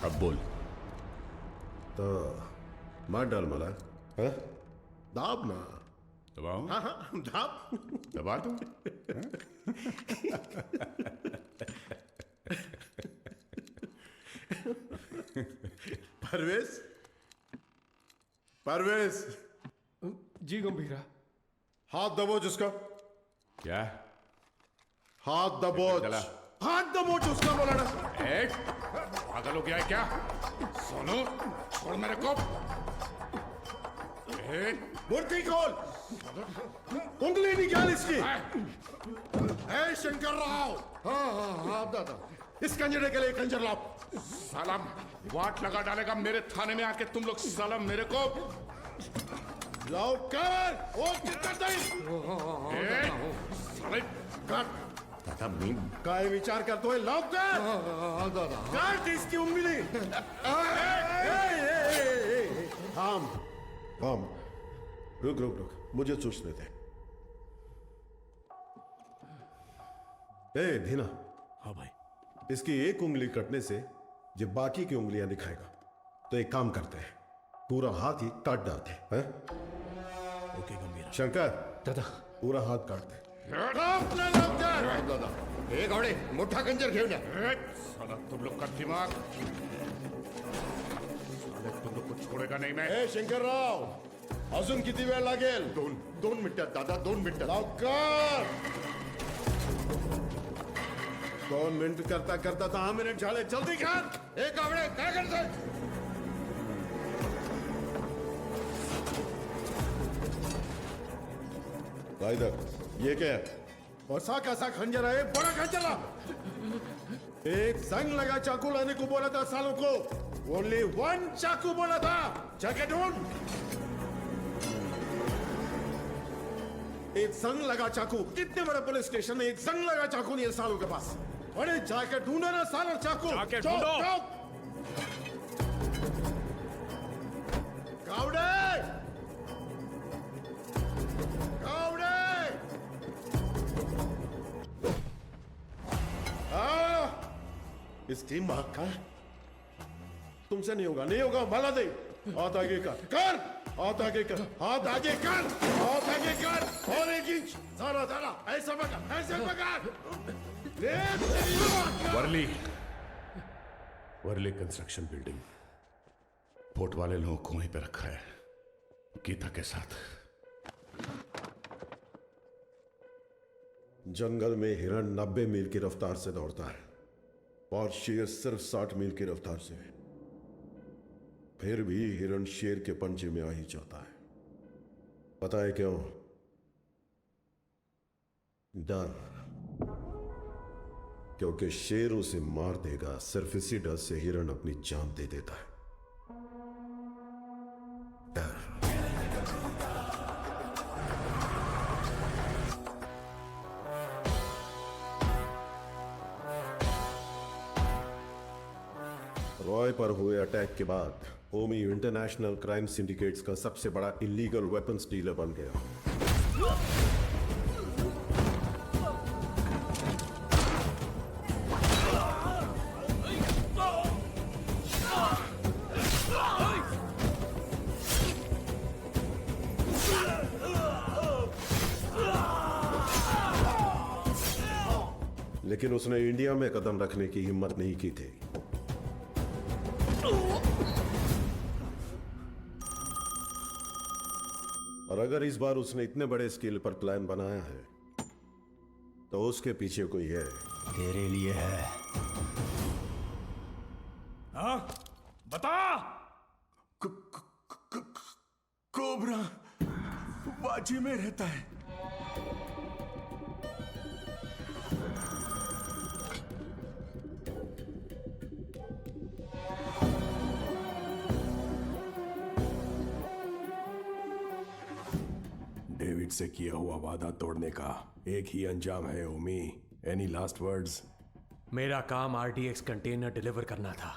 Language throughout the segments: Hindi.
अब बोल। तो मार डाल मला, हाँ? दाब ना। दबाऊं? हाँ हाँ दाब। दबा दूं? परवेज, परवेज, जी गंभीरा। हाथ दबोच उसका, क्या? हाथ दबोच, चला। हाथ दबोच उसका बोला ना। पागल हो गया है क्या? सोनू, छोड़ मेरे को। मूर्ति खोल, उंगली निकाल इसकी। ए शंकर राव, हाँ हाँ हाँ दादा, इस कंजरे के लिए कंजर लाओ। साला वाट लगा डालेगा मेरे थाने में आके तुम लोग। साला मेरे को लाओ कर, वो कितना टाइम? साले काट। दादा मीन काय विचार करतो है? लाओ कर, दादा काट इसकी उंगली। थाम, थाम, रुक रुक रुक, मुझे सोचने दे। ए धीना, हाँ भाई। इसकी एक उंगली कटने से जब बाकी की उंगलियां दिखाएगा, तो एक काम करते हैं, पूरा हाथ ही काट डालते हैं। ओके गंभीरा। शंकर दादा पूरा हाथ काट दे। दादा हे घोडे मोठा कंजर घेऊन या। साला तुम लोग का दिमाग, साले तुम लोग को छोड़ेगा नहीं मैं। ए शंकर राव, अजून किती वेळ लागेल? दोन मिनिटात दादा, 2 मिनिटात। लवकर। 2 मिनिट करता करता 10 मिनिट झाले, जल्दी कर। हे गावडे काय करतोय? इधर, ये क्या है? ऐसा कैसा खंजर है? बड़ा खंजर ला। एक संग लगा चाकू लाने को बोला था सालों को, ओनली 1 चाकू बोला था। जाके ढूंढ। एक संग लगा चाकू, कितने बड़े पुलिस स्टेशन में एक संग लगा चाकू नहीं है सालों के पास। अरे जाके ढूंढो ना सालों चाकू। जाके चौक, ढूंढो। चौक। गावड़े, गावड़े। इसकी मां का तुमसे नहीं होगा, नहीं होगा। भला दे, हाथ आगे कर, हाथ आगे कर, हाथ आगे कर, हाथ आगे कर। और 1 इंच, सारा सारा ऐसा पकड़, ऐसे पकड़। ले तेरी मां का। Worli, Worli construction building, port वाले लोगों को वहीं पे रखा है गीता के साथ। जंगल में हिरण 90 मील की रफ्तार से दौड़ता है और शेर सिर्फ 60 मील की रफ्तार से। फिर भी हिरण शेर के पंजे में आ ही जाता है। पता है क्यों? डर। क्योंकि शेर उसे मार देगा, सिर्फ इसी डर से हिरण अपनी जान दे देता है। डर। रॉय पर हुए अटैक के बाद ओमी इंटरनेशनल क्राइम सिंडिकेट्स का सबसे बड़ा इलीगल वेपन्स डीलर बन गया। लेकिन उसने इंडिया में कदम रखने की हिम्मत नहीं की थी। और अगर इस बार उसने इतने बड़े स्केल पर प्लान बनाया है, तो उसके पीछे कोई है। तेरे लिए है। हाँ बता। कोबरा बाजी में रहता है। डेविड से किया हुआ वादा तोड़ने का एक ही अंजाम है ओमी। Any last words? मेरा काम आरडीएक्स कंटेनर डिलीवर करना था,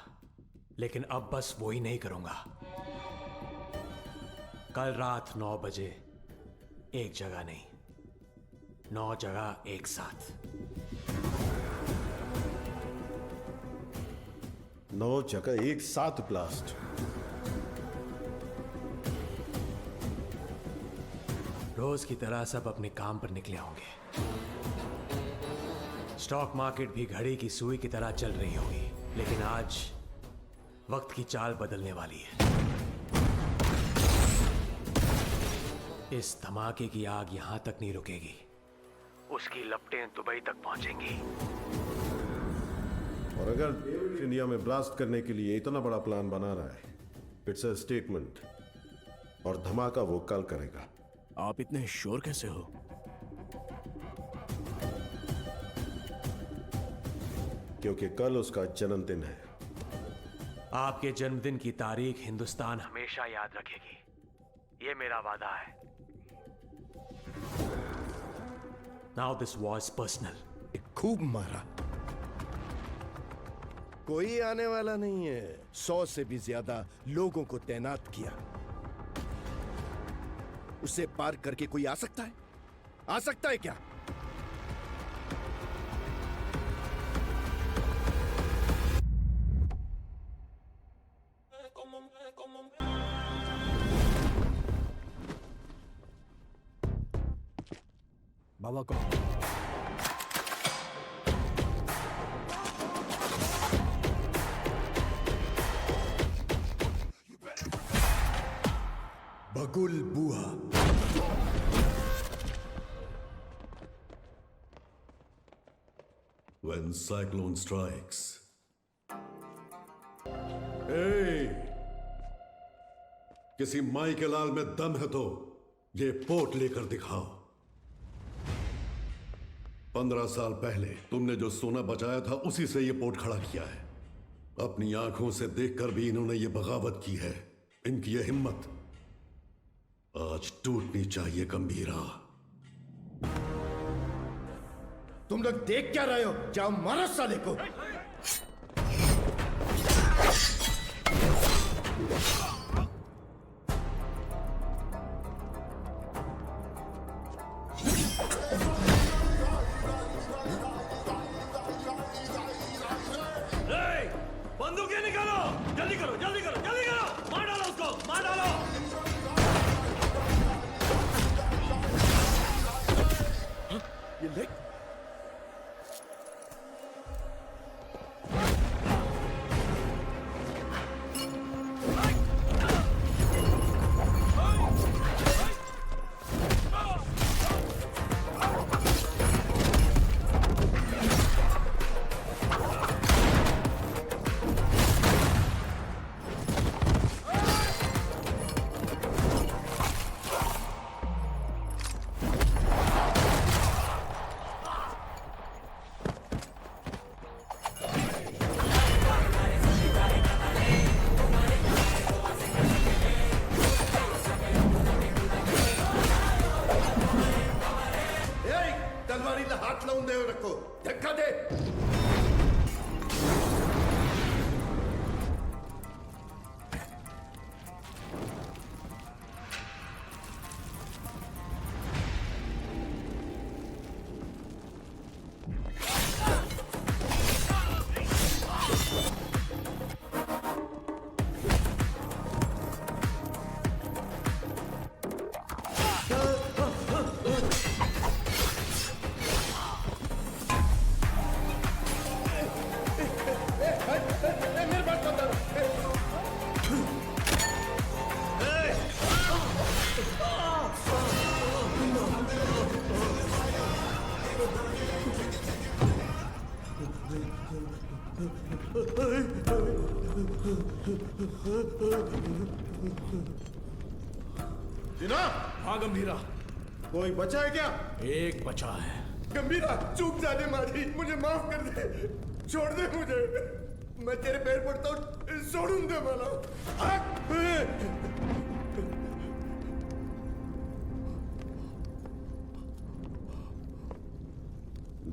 लेकिन अब बस वो ही नहीं करूंगा। कल रात 9 बजे एक जगह नहीं, 9 जगह एक साथ। 9 जगह एक साथ ब्लास्ट। रोज की तरह सब अपने काम पर निकले होंगे। स्टॉक मार्केट भी घड़ी की सुई की तरह चल रही होगी, लेकिन आज वक्त की चाल बदलने वाली है। इस धमाके की आग यहां तक नहीं रुकेगी, उसकी लपटें दुबई तक पहुंचेंगी। और अगर इंडिया में ब्लास्ट करने के लिए इतना बड़ा प्लान बना रहा है, इट्स अ स्टेटमेंट, और धमाका वो कल करेगा। आप इतने श्योर कैसे हो? क्योंकि कल उसका जन्मदिन है। आपके जन्मदिन की तारीख हिंदुस्तान हमेशा याद रखेगी, ये मेरा वादा है। Now this was personal. खूब मारा, कोई आने वाला नहीं है। 100 से भी ज्यादा लोगों को तैनात किया। उसे पार करके कोई आ सकता है? आ सकता है क्या? बाबा को बगुल बुआ। When cyclone strikes. किसी माई के लाल में दम है तो ये पोर्ट लेकर दिखाओ। 15 साल पहले तुमने जो सोना बचाया था उसी से ये पोर्ट खड़ा किया है। अपनी आंखों से देखकर भी इन्होंने ये बगावत की है। इनकी ये हिम्मत आज टूटनी चाहिए गंभीरा। तुम लोग देख क्या रहे हो? जाओ मारो साले को। बंदूकें निकालो, जल्दी करो, जल्दी करो, जल्दी करो, मार डालो उसको, मार डालो। ये ले। तलवारीला हात लावून देऊ नको, धक्का दे। जीना, हाँ गंभीरा, कोई बचा है क्या? एक बचा है। गंभीरा, चूक जाने मारी, मुझे माफ कर दे, छोड़ दे मुझे। मैं तेरे पैर पड़ता हूँ, छोड़ूं दे मला।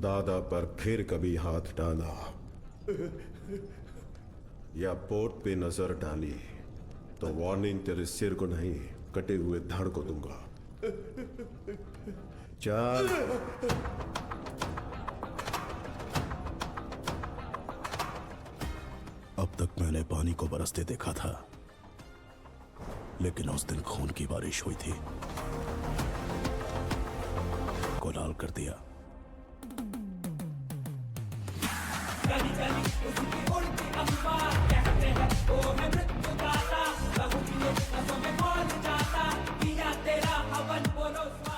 दादा पर फिर कभी हाथ डाला या पोर्ट पे नजर डाली तो वार्निंग तेरे सिर को नहीं, कटे हुए धड़ को दूंगा। चल। अब तक मैंने पानी को बरसते देखा था, लेकिन उस दिन खून की बारिश हुई थी, को लाल कर दिया।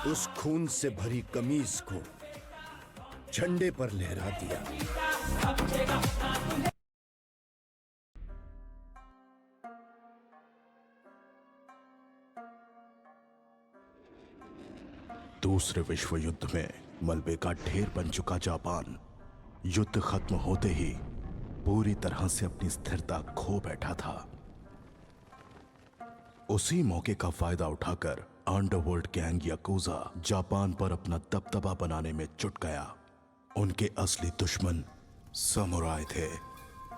उस खून से भरी कमीज को झंडे पर लहरा दिया। दूसरे विश्व युद्ध में मलबे का ढेर बन चुका जापान युद्ध खत्म होते ही पूरी तरह से अपनी स्थिरता खो बैठा था। उसी मौके का फायदा उठाकर अंडरवर्ल्ड गैंग याकुजा जापान पर अपना दबदबा बनाने में जुट गया। उनके असली दुश्मन समुराय थे।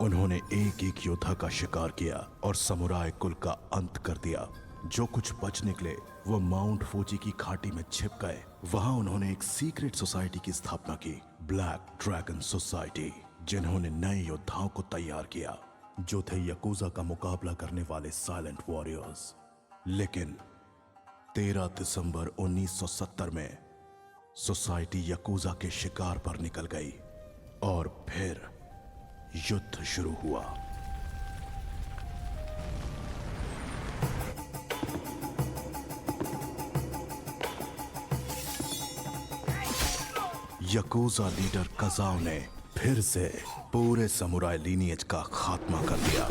उन्होंने एक एक योद्धा का शिकार किया और समुराय कुल का अंत कर दिया। जो कुछ बच निकले वो माउंट फूजी की घाटी में छिप गए। वहां उन्होंने एक सीक्रेट सोसाइटी की स्थापना की, ब्लैक ड्रैगन सोसाइटी, जिन्होंने नए योद्धाओं को तैयार किया जो थे याकुजा का मुकाबला करने वाले साइलेंट वॉरियर्स। लेकिन 13 दिसंबर 1970 में सोसाइटी याकुजा के शिकार पर निकल गई और फिर युद्ध शुरू हुआ। याकुजा लीडर कजाओ ने फिर से पूरे समुराय लीनिएज का खात्मा कर दिया।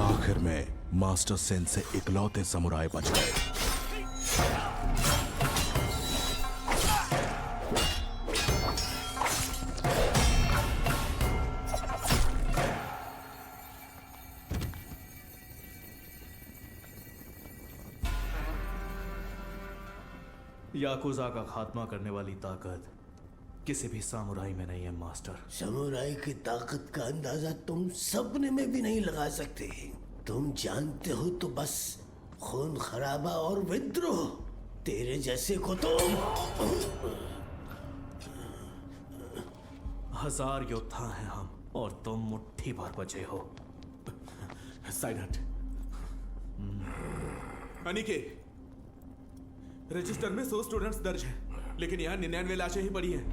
आखिर में मास्टर सेन से इकलौते समुराय बच गए। याकुजा का खात्मा करने वाली ताकत किसी भी सामुराई में नहीं है मास्टर। समुराई की ताकत का अंदाजा तुम सपने में भी नहीं लगा सकते। तुम जानते हो तो बस खून खराबा और विद्रोह। तेरे जैसे को तो 1000 योद्धा हैं हम और तुम मुट्ठी भर बचे हो। साइड हट। अनिके, रजिस्टर में 100 स्टूडेंट्स दर्ज हैं, लेकिन यहाँ 99 लाशें ही पड़ी हैं।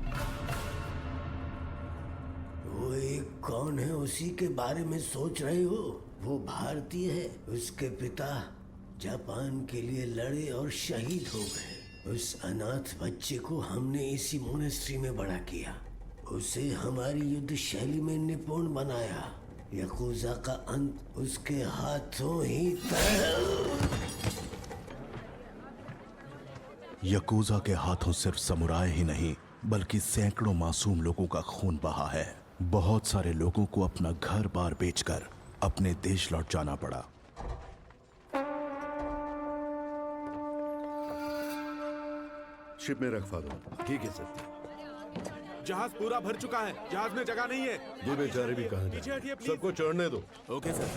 वो एक कौन है उसी के बारे में सोच रहे हो? वो भारतीय है। उसके पिता जापान के लिए लड़े और शहीद हो गए। उस अनाथ बच्चे को हमने इसी मोनेस्ट्री में बड़ा किया। उसे हमारी युद्ध शैली में निपुण बनाया। याकुजा का अंत उसके हाथों ही याकुजा के हाथों सिर्फ समुराय ही नहीं बल्कि सैकड़ों मासूम लोगों का खून बहा है। बहुत सारे लोगों को अपना घर बार बेचकर अपने देश लौट जाना पड़ा। शिप में रख फादर। ठीक है सर। जहाज पूरा भर चुका है, जहाज में जगह नहीं है। ये बेचारे भी कहाँ पीछे हटिए जाए? प्लीज। सबको चढ़ने दो। Okay sir.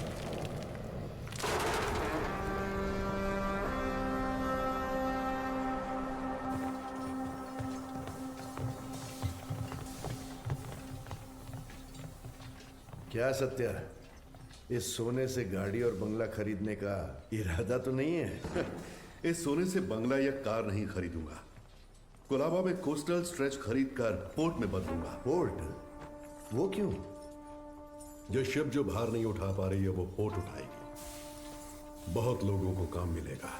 क्या सत्या, इस सोने से गाड़ी और बंगला खरीदने का इरादा तो नहीं है? इस सोने से बंगला या कार नहीं खरीदूंगा। कोलाबा में कोस्टल स्ट्रेच खरीद कर पोर्ट में बदलूंगा। पोर्ट? वो क्यों? जो शिप जो भार नहीं उठा पा रही है वो पोर्ट उठाएगी। बहुत लोगों को काम मिलेगा।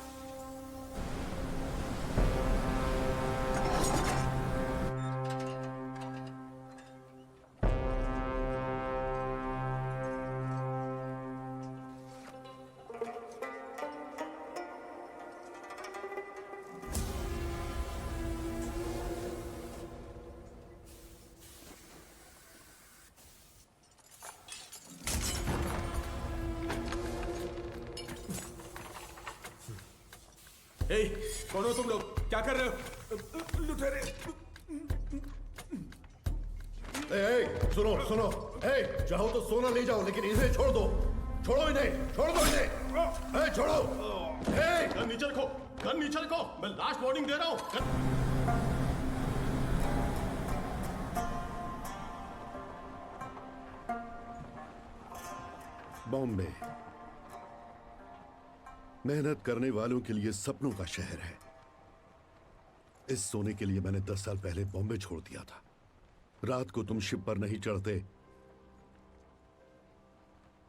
कौन हो तुम लोग? क्या कर रहे हो? लुटेरे। सुनो सुनो, चाहो तो सोना ले जाओ, लेकिन इसे छोड़ दो। छोड़ो इन्हें, छोड़ दो इन्हें। छोड़ो। गन नीचे रखो, गन नीचे रखो। मैं लास्ट वार्निंग दे रहा हूं। बॉम्बे मेहनत करने वालों के लिए सपनों का शहर है। इस सोने के लिए मैंने 10 साल पहले बॉम्बे छोड़ दिया था। रात को तुम शिप पर नहीं चढ़ते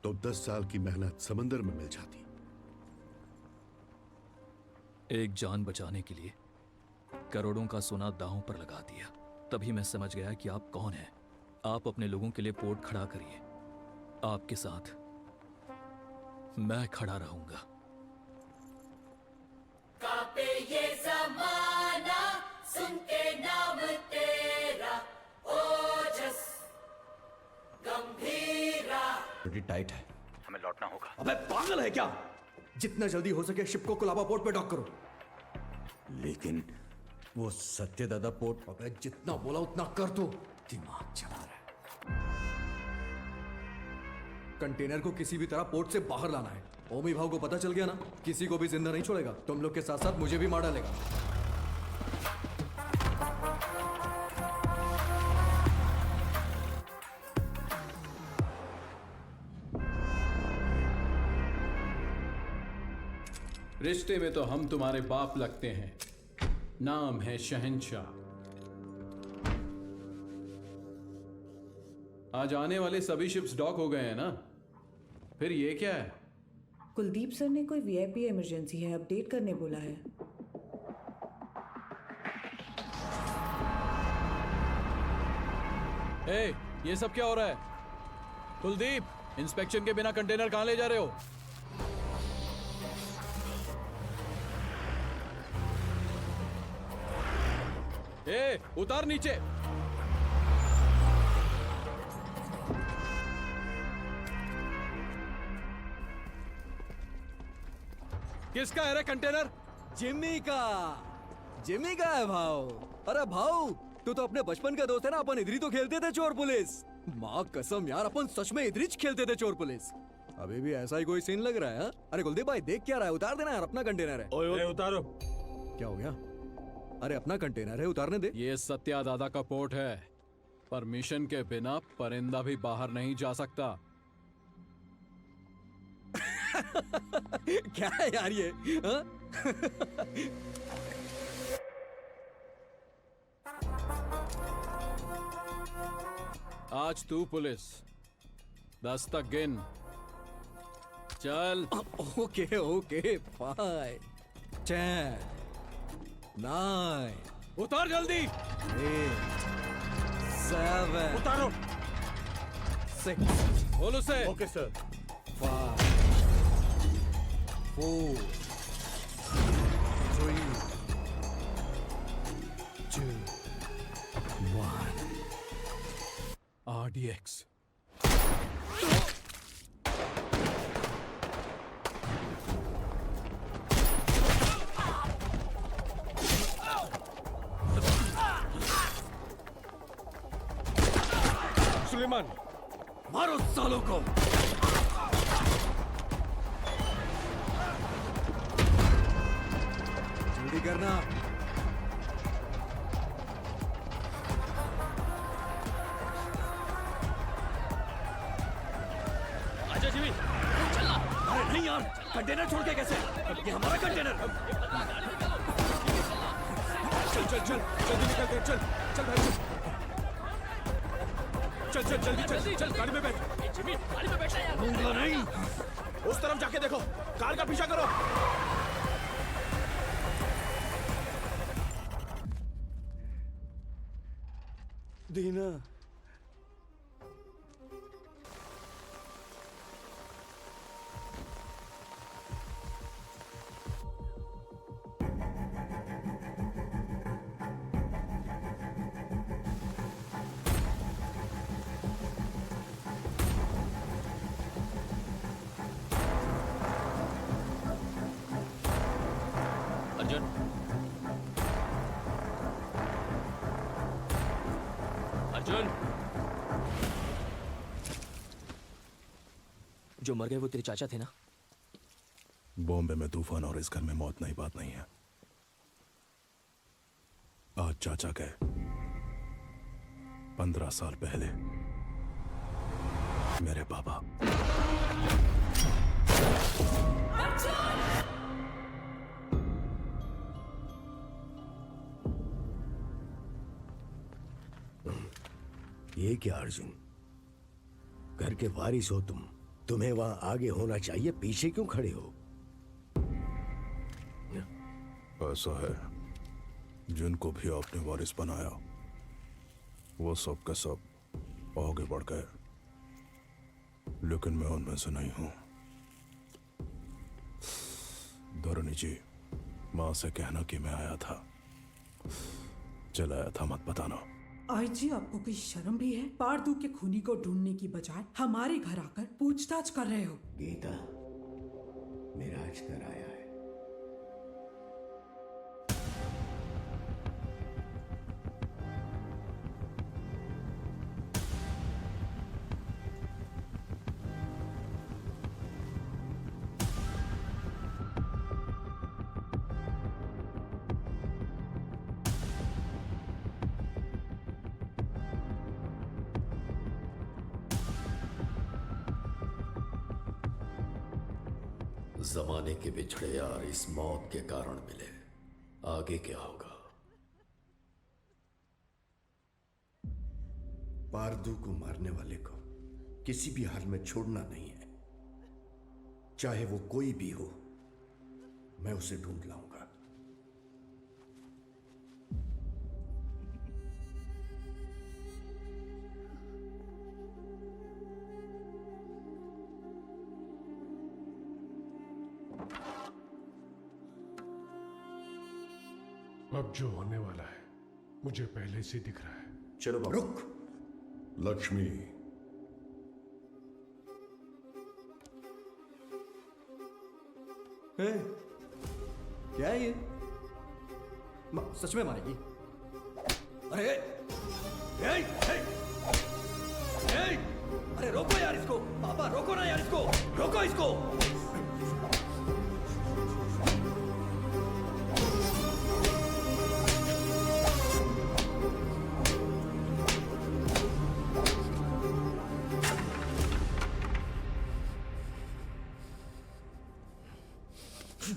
तो 10 साल की मेहनत समंदर में मिल जाती। एक जान बचाने के लिए करोड़ों का सोना दांव पर लगा दिया। तभी मैं समझ गया कि आप कौन हैं। आप अपने लोगों के लिए पोर्ट खड़ा करिए। आपके साथ मैं खड़ा रहूंगा। कापे ये ज़माना सुन के नाम तेरा, ओजस गंभीरा। बड़ी टाइट है, हमें लौटना होगा। अबे पागल है क्या? जितना जल्दी हो सके शिप को कोलाबा पोर्ट पे डॉक करो। लेकिन वो सत्यदादा पोर्ट। अबे जितना बोला उतना कर दो। दिमाग चला रहा है। कंटेनर को किसी भी तरह पोर्ट से बाहर लाना है। ओमी भाव को पता चल गया ना, किसी को भी जिंदा नहीं छोड़ेगा। तुम लोग के साथ साथ मुझे भी मार डालेगा। रिश्ते में तो हम तुम्हारे बाप लगते हैं। नाम है शहंशाह। आज आने वाले सभी शिप्स डॉक हो गए हैं ना? फिर ये क्या है? कुलदीप सर ने कोई वीआईपी इमरजेंसी है अपडेट करने बोला है। ए, ये सब क्या हो रहा है? कुलदीप, इंस्पेक्शन के बिना कंटेनर कहां ले जा रहे हो? ए, उतार नीचे। किसका है रे कंटेनर? जिम्मी का। जिम्मी का है भाव। अरे भाव, तू तो अपने बचपन का दोस्त है ना। अपन इधर ही तो खेलते थे चोर पुलिस। माँ कसम यार, अपन सच में इधर ही खेलते थे चोर पुलिस। अभी भी ऐसा ही कोई सीन लग रहा है हा? अरे कुलदीप भाई देख क्या रहा है? उतार देना यार, अपना कंटेनर है। ओए उतारो। क्या हो गया? अरे अपना कंटेनर है, उतारने दे। ये सत्या दादा का पोर्ट है। परमिशन के बिना परिंदा भी बाहर नहीं जा सकता। क्या है यार ये हा? आज तू पुलिस 10 तक गिन। चल। ओके ओके फाइव 10 9 उतार जल्दी। 8 7 उतारो। 6 बोलो से। Okay sir. 5 4 3 2 1 RDX। सुलेमान, मारो सालों को। जल्दी करना। आजा जिमी, चलना। अरे नहीं यार, कंटेनर छोड़ के कैसे? ये हमारा कंटेनर। चल चल चल, जल्दी निकल कर चल। चल भाई चल चल जल्दी चल चल, गाड़ी में बैठ। जिमी, गाड़ी में बैठना यार। दूंगा नहीं। उस तरफ जाके देखो, कार का पीछा करो। दीना, अर्जुन, अर्जुन। जो मर गए वो तेरे चाचा थे ना? बॉम्बे में तूफान और इस घर में मौत नई बात नहीं है। आज चाचा गए, 15 साल पहले मेरे पापा। ये क्या अर्जुन, घर के वारिस हो तुम, तुम्हें वहां आगे होना चाहिए, पीछे क्यों खड़े हो? ऐसा है, जिनको भी आपने वारिस बनाया वो सब के सब आगे बढ़ गए, लेकिन मैं उनमें से नहीं हूं। धरणी जी, मां से कहना कि मैं आया था, चलाया था मत बताना। आई जी, आपको कोई शर्म भी है? पारदू के खूनी को ढूंढने की बजाय हमारे घर आकर पूछताछ कर रहे हो। गीता, मेरा आज कर आया है। जमाने के बिछड़े यार इस मौत के कारण मिले, आगे क्या होगा? पारदू को मारने वाले को किसी भी हाल में छोड़ना नहीं है, चाहे वो कोई भी हो। मैं उसे ढूंढ लाऊंगा। अब जो होने वाला है मुझे पहले से दिख रहा है। चलो बाबा। रुक लक्ष्मी, क्या है ये? सच में मारेगी? अरे अरे रोको यार इसको, पापा रोको ना यार इसको, रोको इसको।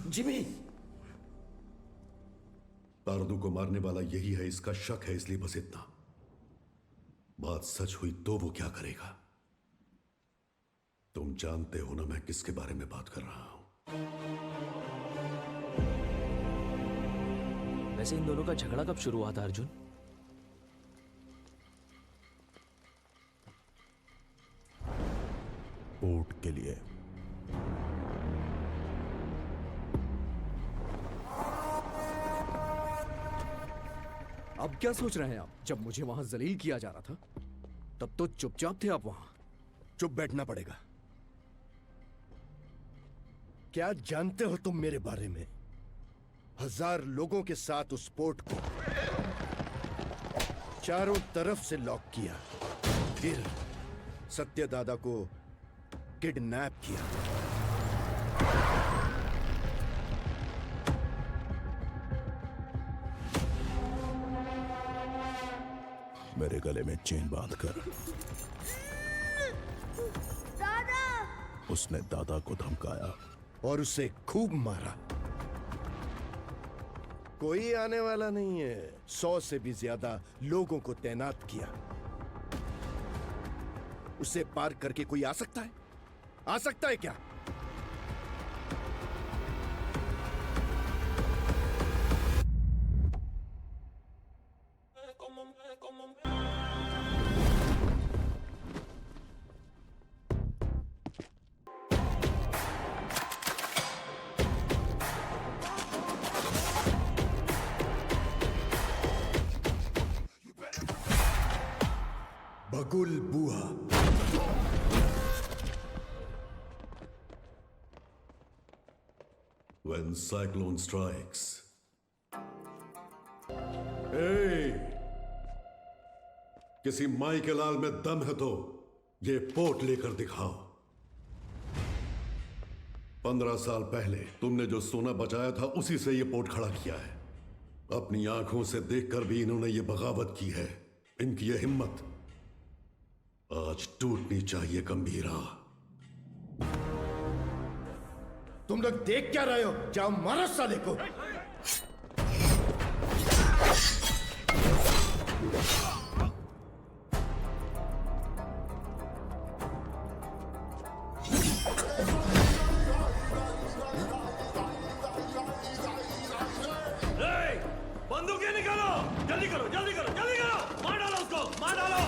जिमी, पारदू को मारने वाला यही है, इसका शक है, इसलिए बस इतना। बात सच हुई तो वो क्या करेगा? तुम जानते हो ना मैं किसके बारे में बात कर रहा हूं। वैसे इन दोनों का झगड़ा कब शुरू हुआ था अर्जुन? पोर्ट के लिए। अब क्या सोच रहे हैं आप? जब मुझे वहां जलील किया जा रहा था तब तो चुपचाप थे आप वहां। चुप बैठना पड़ेगा। क्या जानते हो तुम मेरे बारे में? 1000 लोगों के साथ उस पोर्ट को चारों तरफ से लॉक किया, फिर सत्यदादा को किडनैप किया। मेरे गले में चेन बांधकर दादा! उसने दादा को धमकाया और उसे खूब मारा। कोई आने वाला नहीं है। 100 से भी ज्यादा लोगों को तैनात किया। उसे पार करके कोई आ सकता है? आ सकता है क्या? बगुल बुआ। When cyclone strikes. किसी माई के लाल में दम है तो ये पोर्ट लेकर दिखाओ। 15 साल पहले तुमने जो सोना बचाया था उसी से ये पोर्ट खड़ा किया है। अपनी आंखों से देखकर भी इन्होंने ये बगावत की है। इनकी ये हिम्मत आज टूटनी चाहिए गंभीरा। तुम लोग देख क्या रहे हो? जाओ मारो साले को। जल्दी करो जल्दी करो जल्दी करो, मार डालो उसको, मार डालो।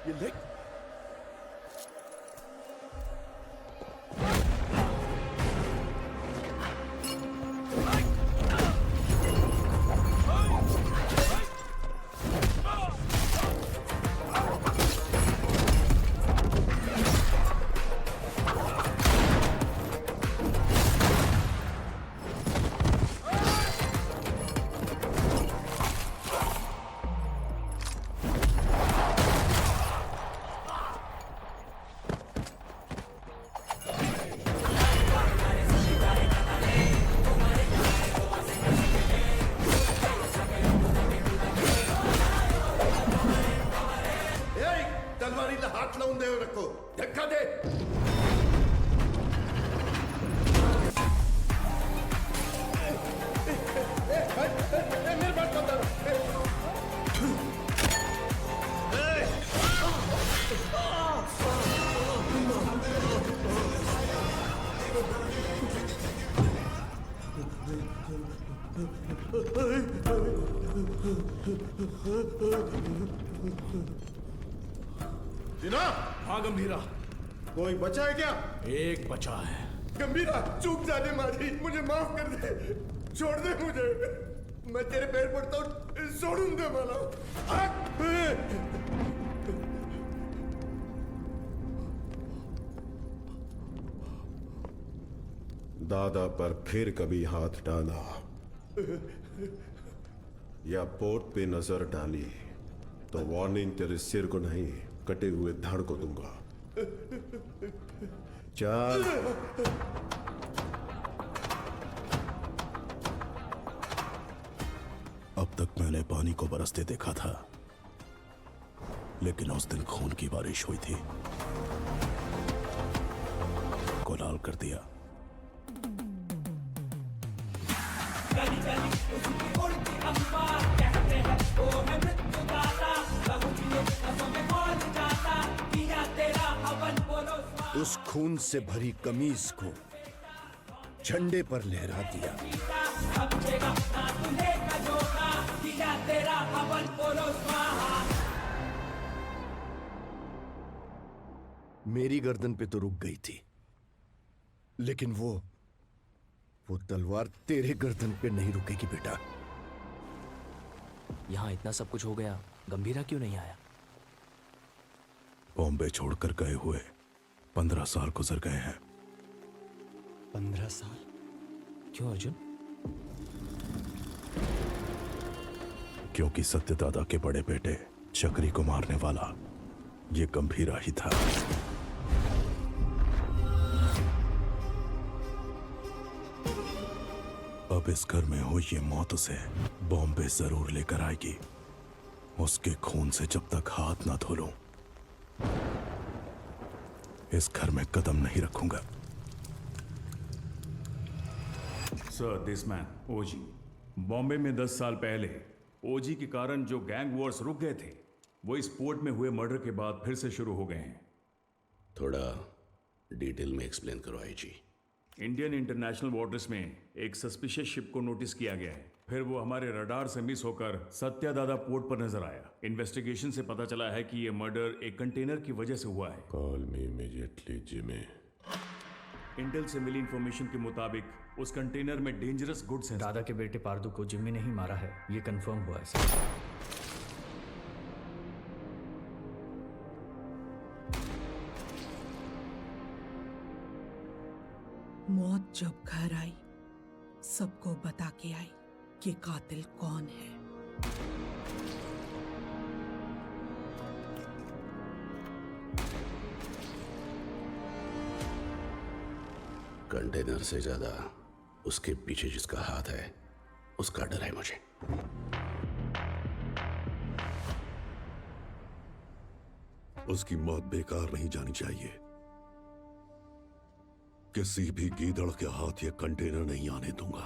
ये देख, तलवारीला हात लावून देऊ नको, धक्का दे. मेरे बात मत करो. दिना, हाँ गंभीरा, कोई बचा है क्या? एक बचा है। गंभीरा, चूक जाने मारी, मुझे माफ कर दे, छोड़ दे मुझे, मैं तेरे पैर पड़ता हूँ, छोड़ूं दे मला. दादा पर फिर कभी हाथ डाला या पोर्ट पे नजर डाली तो वार्निंग तेरे सिर को नहीं, कटे हुए धड़ को दूंगा. चल. अब तक मैंने पानी को बरसते देखा था, लेकिन उस दिन खून की बारिश हुई थी, को लाल कर दिया. उस खून से भरी कमीज को झंडे पर लहरा दिया. मेरी गर्दन पे तो रुक गई थी, लेकिन वो तलवार तेरे गर्दन पे नहीं रुकेगी बेटा. यहाँ इतना सब कुछ हो गया, गंभीरा क्यों नहीं आया? बॉम्बे छोड़कर गए हुए 15 साल गुजर गए हैं. 15 साल? क्यों अर्जुन? क्योंकि सत्यदादा के बड़े बेटे चक्री को मारने वाला ये गंभीरा ही था. अब इस घर में हो ये मौत उसे बॉम्बे जरूर लेकर आएगी. उसके खून से जब तक हाथ ना धो लूं, इस घर में कदम नहीं रखूंगा. सर, दिस मैन ओजी बॉम्बे में 10 साल पहले ओजी के कारण जो गैंग वॉर्स रुक गए थे, वो इस पोर्ट में हुए मर्डर के बाद फिर से शुरू हो गए हैं. थोड़ा डिटेल में एक्सप्लेन करो आईजी. इंडियन इंटरनेशनल वाटर्स में एक सस्पिशियस शिप को नोटिस किया गया है. फिर वो हमारे रडार से मिस होकर सत्यादादा पोर्ट पर नजर आया. इन्वेस्टिगेशन से पता चला है कि ये मर्डर एक कंटेनर की वजह से हुआ है. Call me immediately Jimmy. Intel से मिली इंफॉर्मेशन के मुताबिक उस कंटेनर में डेंजरस गुड्स हैं. दादा के बेटे पार्दू को जिम्मी ने ही मारा है, ये कंफर्म हुआ है सर. मौत जब घर आई, सबको बता के आई कि कातिल कौन है. कंटेनर से ज्यादा उसके पीछे जिसका हाथ है, उसका डर है मुझे. उसकी मौत बेकार नहीं जानी चाहिए. किसी भी गीदड़ के हाथ ये कंटेनर नहीं आने दूंगा.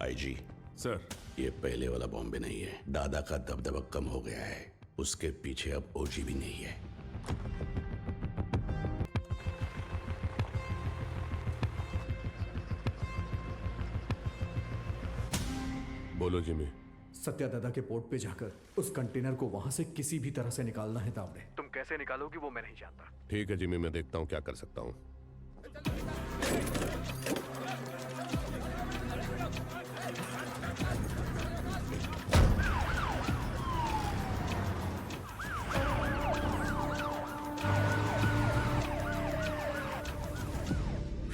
आईजी सर, ये पहले वाला बॉम्बे नहीं है. दादा का दबदबा कम हो गया है. उसके पीछे अब ओजी भी नहीं है। बोलो जिमी। सत्या दादा के पोर्ट पे जाकर उस कंटेनर को वहां से किसी भी तरह से निकालना है दामड़े। तुम कैसे निकालोगी वो मैं नहीं जानता। ठीक है जिमी, मैं देखता हूं क्या कर सकता हूं।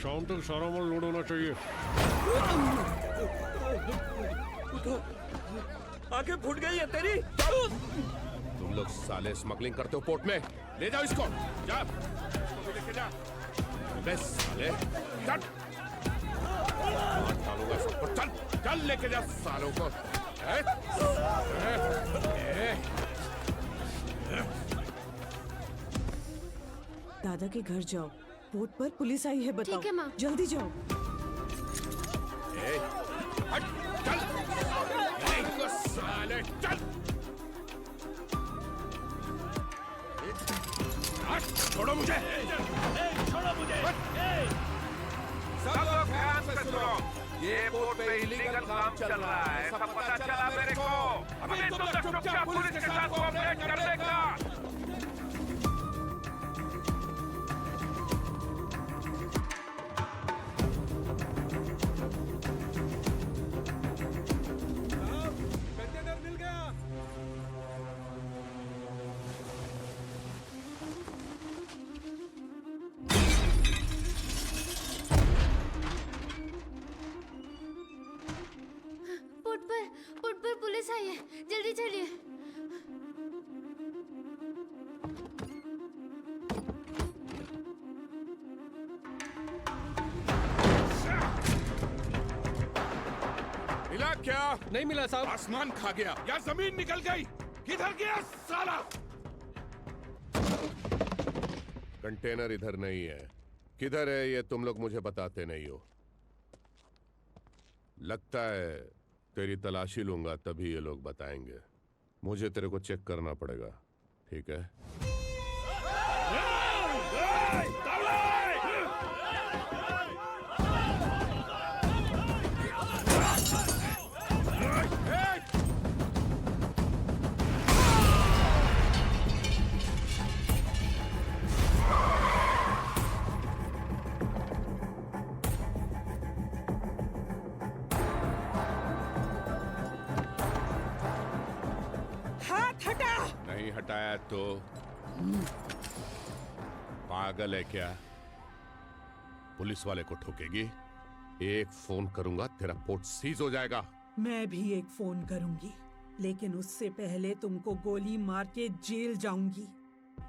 शाम तक सारा माल लोड होना चाहिए। आंखें फूट गई है तेरी। तुम लोग साले स्मगलिंग करते हो पोर्ट में, ले जाओ इसको। जा, इसको भी लेके जा। अबे साले, चल। डालूंगा इसको, चल, चल लेके जा सालों को। दादा के घर जाओ, पोर्ट पर पुलिस आई है, बताओ। ठीक है माँ। जल्दी जाओ। हट, चल। साले, चल। छोड़ो मुझे। छोड़ो मुझे। सब लोग ध्यान से सुनो। ये पोर्ट पे इलीगल काम चल रहा है, सब पता चला मेरे को। अभी तुम लोग चुपचाप पुलिस के साथ कोऑपरेट कर देगा। पोर्ट पर पुलिस आई है, जल्दी चलिए। मिला क्या? नहीं मिला साहब। आसमान खा गया या जमीन निकल गई? किधर गया साला? कंटेनर इधर नहीं है। किधर है ये तुम लोग मुझे बताते नहीं हो। लगता है तेरी तलाशी लूंगा तभी ये लोग बताएंगे। मुझे तेरे को चेक करना पड़ेगा, ठीक है? नहीं हटाया तो पागल है क्या? पुलिस वाले को ठोकेगी? एक फोन करूंगा तेरा पोर्ट सीज हो जाएगा। मैं भी एक फोन करूंगी, लेकिन उससे पहले तुमको गोली मार के जेल जाऊंगी।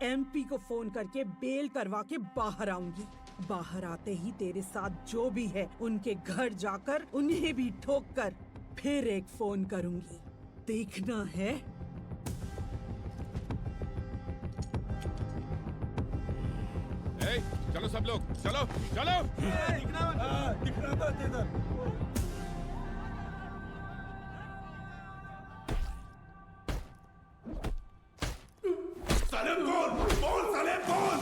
एमपी को फोन करके बेल करवा के बाहर आऊंगी। बाहर आते ही तेरे साथ जो भी है उनके घर जाकर उन्हें भी ठोक कर फिर एक फोन करूंगी। देखना है? चलो सब लोग, चलो चलो। दिखना था इधर। साले बोल साले बोल।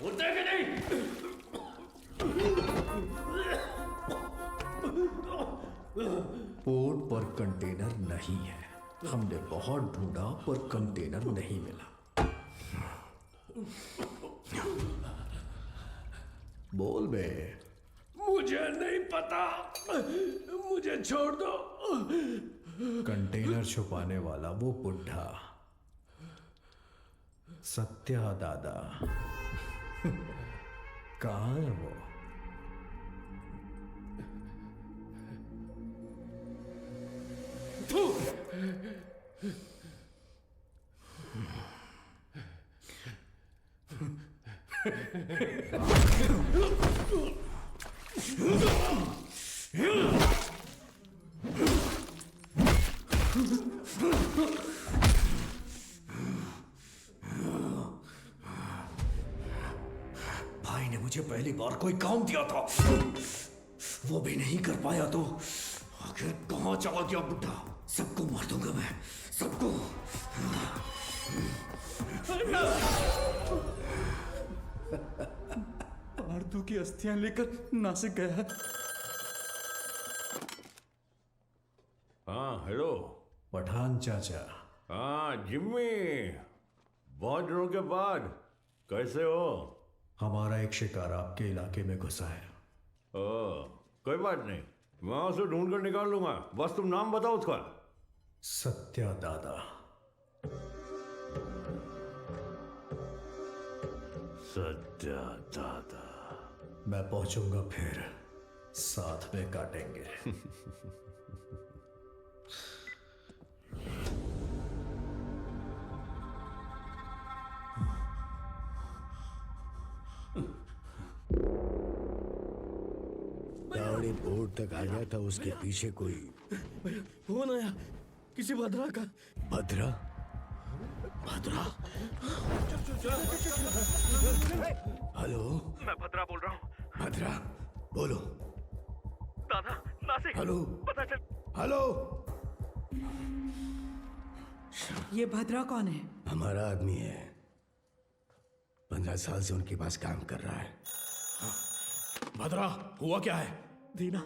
बोलते हैं कि नहीं? पोर्ट पर कंटेनर नहीं है। हमने बहुत ढूंढा पर कंटेनर नहीं मिला। बोल बे। मुझे नहीं पता, मुझे छोड़ दो। कंटेनर छुपाने वाला वो बुढ़ा सत्या दादा कहाँ है वो? भाई ने मुझे पहली बार कोई काम दिया था, वो भी नहीं कर पाया तो आखिर कहाँ चला गया बुड्ढा? सबको मार दूंगा मैं, सबको। आरतू की अस्थियां लेकर नासिक गया है। हाँ हेलो पठान चाचा। हाँ जिम्मी, बहुत दिनों के बाद कैसे हो? हमारा एक शिकार आपके इलाके में घुसा है। कोई बात नहीं, मैं उसे ढूंढ कर निकाल लूंगा, बस तुम नाम बताओ उसका। सत्या दादा। सत्या दादा। मैं पहुंचूंगा फिर साथ में काटेंगे। दावड़ी बोर्ड तक आ गया था, उसके पीछे कोई फोन आया किसी भद्रा का। भद्रा? भद्रा? हेलो, मैं भद्रा बोल रहा हूँ। भद्रा बोलो। दादा नासिक। हेलो, पता चल। हेलो। ये भद्रा कौन है? हमारा आदमी है, 15 साल से उनके पास काम कर रहा है। भद्रा, हुआ क्या है? दीना,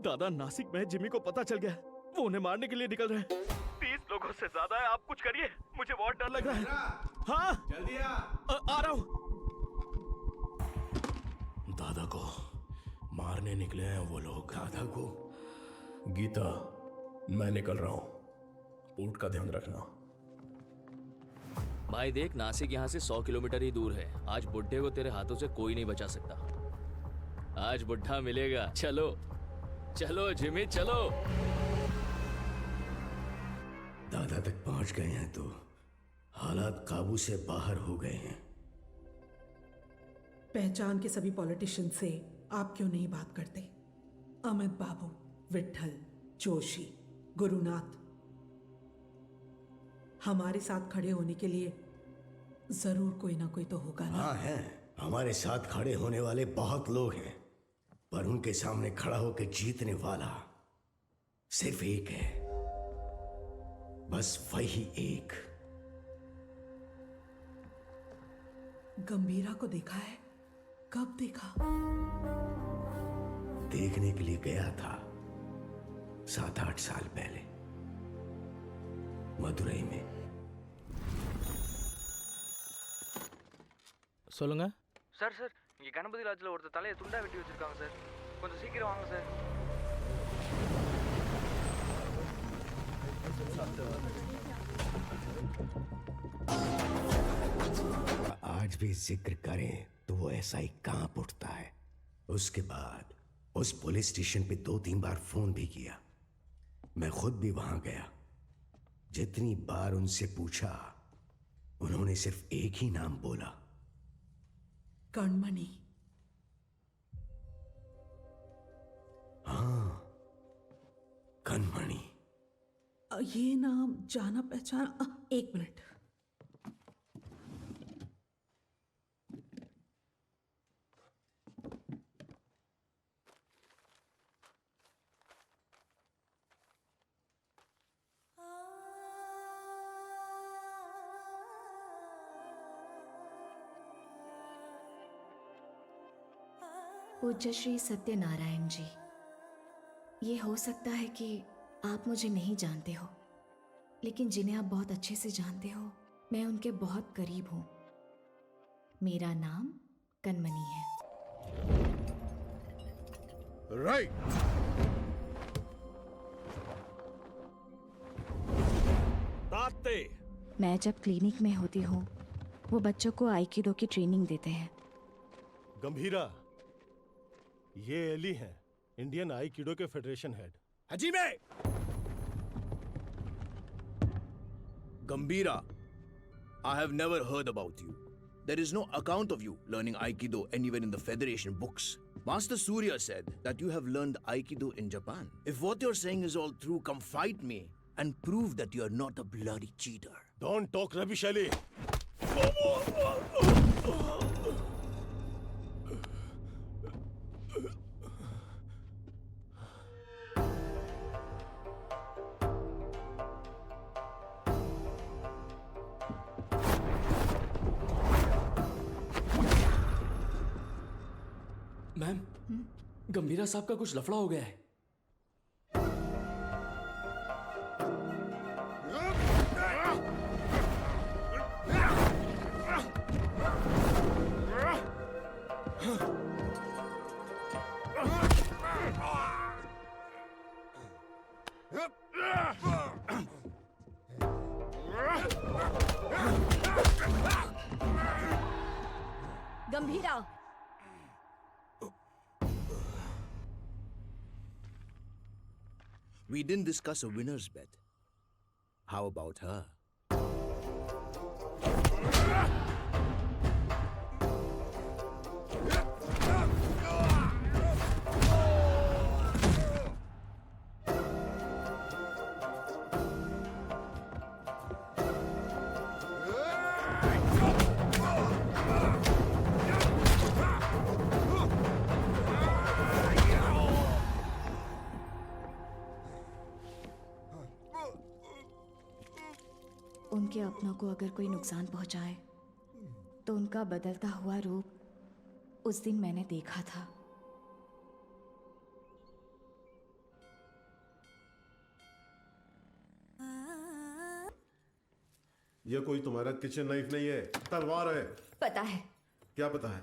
दादा नासिक में जिमी को पता चल गया, वो उन्हें मारने के लिए निकल रहे हैं। 30 लोगों से ज्यादा है, आप कुछ करिए, मुझे बहुत डर लग रहा है। हाँ जल्दी आ रहा हूँ। दादा को मारने निकले हैं वो लोग। दादा को? गीता, मैं निकल रहा हूं, पोर्ट का ध्यान रखना। भाई देख, नासिक यहाँ से 100 किलोमीटर ही दूर है। आज बुड्ढे को तेरे हाथों से कोई नहीं बचा सकता। आज बुड्ढा मिलेगा। चलो चलो जिमी चलो। दादा तक पहुंच गए हैं तो हालात काबू से बाहर हो गए हैं। पहचान के सभी पॉलिटिशियन से आप क्यों नहीं बात करते? अमित बाबू, विट्ठल, जोशी, गुरुनाथ, हमारे साथ खड़े होने के लिए जरूर कोई ना कोई तो होगा ना? हाँ है, हमारे साथ खड़े होने वाले बहुत लोग हैं, पर उनके सामने खड़ा होकर जीतने वाला सिर्फ एक है, बस वही एक। गंभीरा को देखा है? कब देखा? देखने के लिए गया था 7-8 साल पहले मदुरई में। சொல்லுங்க சார் சார் இங்கே கணபதி லாட்ஜில் ஒருத்தர் தலையை துண்டா வெட்டி வச்சிருக்காங்க சார், கொஞ்சம் சீக்கிரம் வாங்க சார். आज भी जिक्र करें तो वो ऐसा ही कांप उठता है। उसके बाद उस पुलिस स्टेशन पे 2-3 बार फोन भी किया। मैं खुद भी वहां गया। जितनी बार उनसे पूछा, उन्होंने सिर्फ एक ही नाम बोला, कणमणि। हाँ, कणमणि। ये नाम जाना पहचाना। एक मिनट। पूज्य श्री सत्यनारायण जी, ये हो सकता है कि आप मुझे नहीं जानते हो, लेकिन जिन्हें आप बहुत अच्छे से जानते हो, मैं उनके बहुत करीब हूं। मेरा नाम कणमणि है। राइट। ताते। मैं जब क्लिनिक में होती हूँ, वो बच्चों को आइकिडो की ट्रेनिंग देते हैं। गंभीरा, ये एली हैं, इंडियन आइकिडो के फेडरेशन हेड। हजीमे! Gambhira, I have never heard about you. There is no account of you learning Aikido anywhere in the Federation books. Master Surya said that you have learned Aikido in Japan. If what you're saying is all true, come fight me and prove that you're not a bloody cheater. Don't talk rubbish, Ali. Ma'am, Gambhira साहब का कुछ लफड़ा हो गया है। गंभीरा, We didn't discuss a winner's bet. How about her? उनके अपनों को अगर कोई नुकसान पहुंचाए तो उनका बदलता हुआ रूप उस दिन मैंने देखा था। ये कोई तुम्हारा किचन नाइफ नहीं है, तलवार है। पता है। क्या पता है?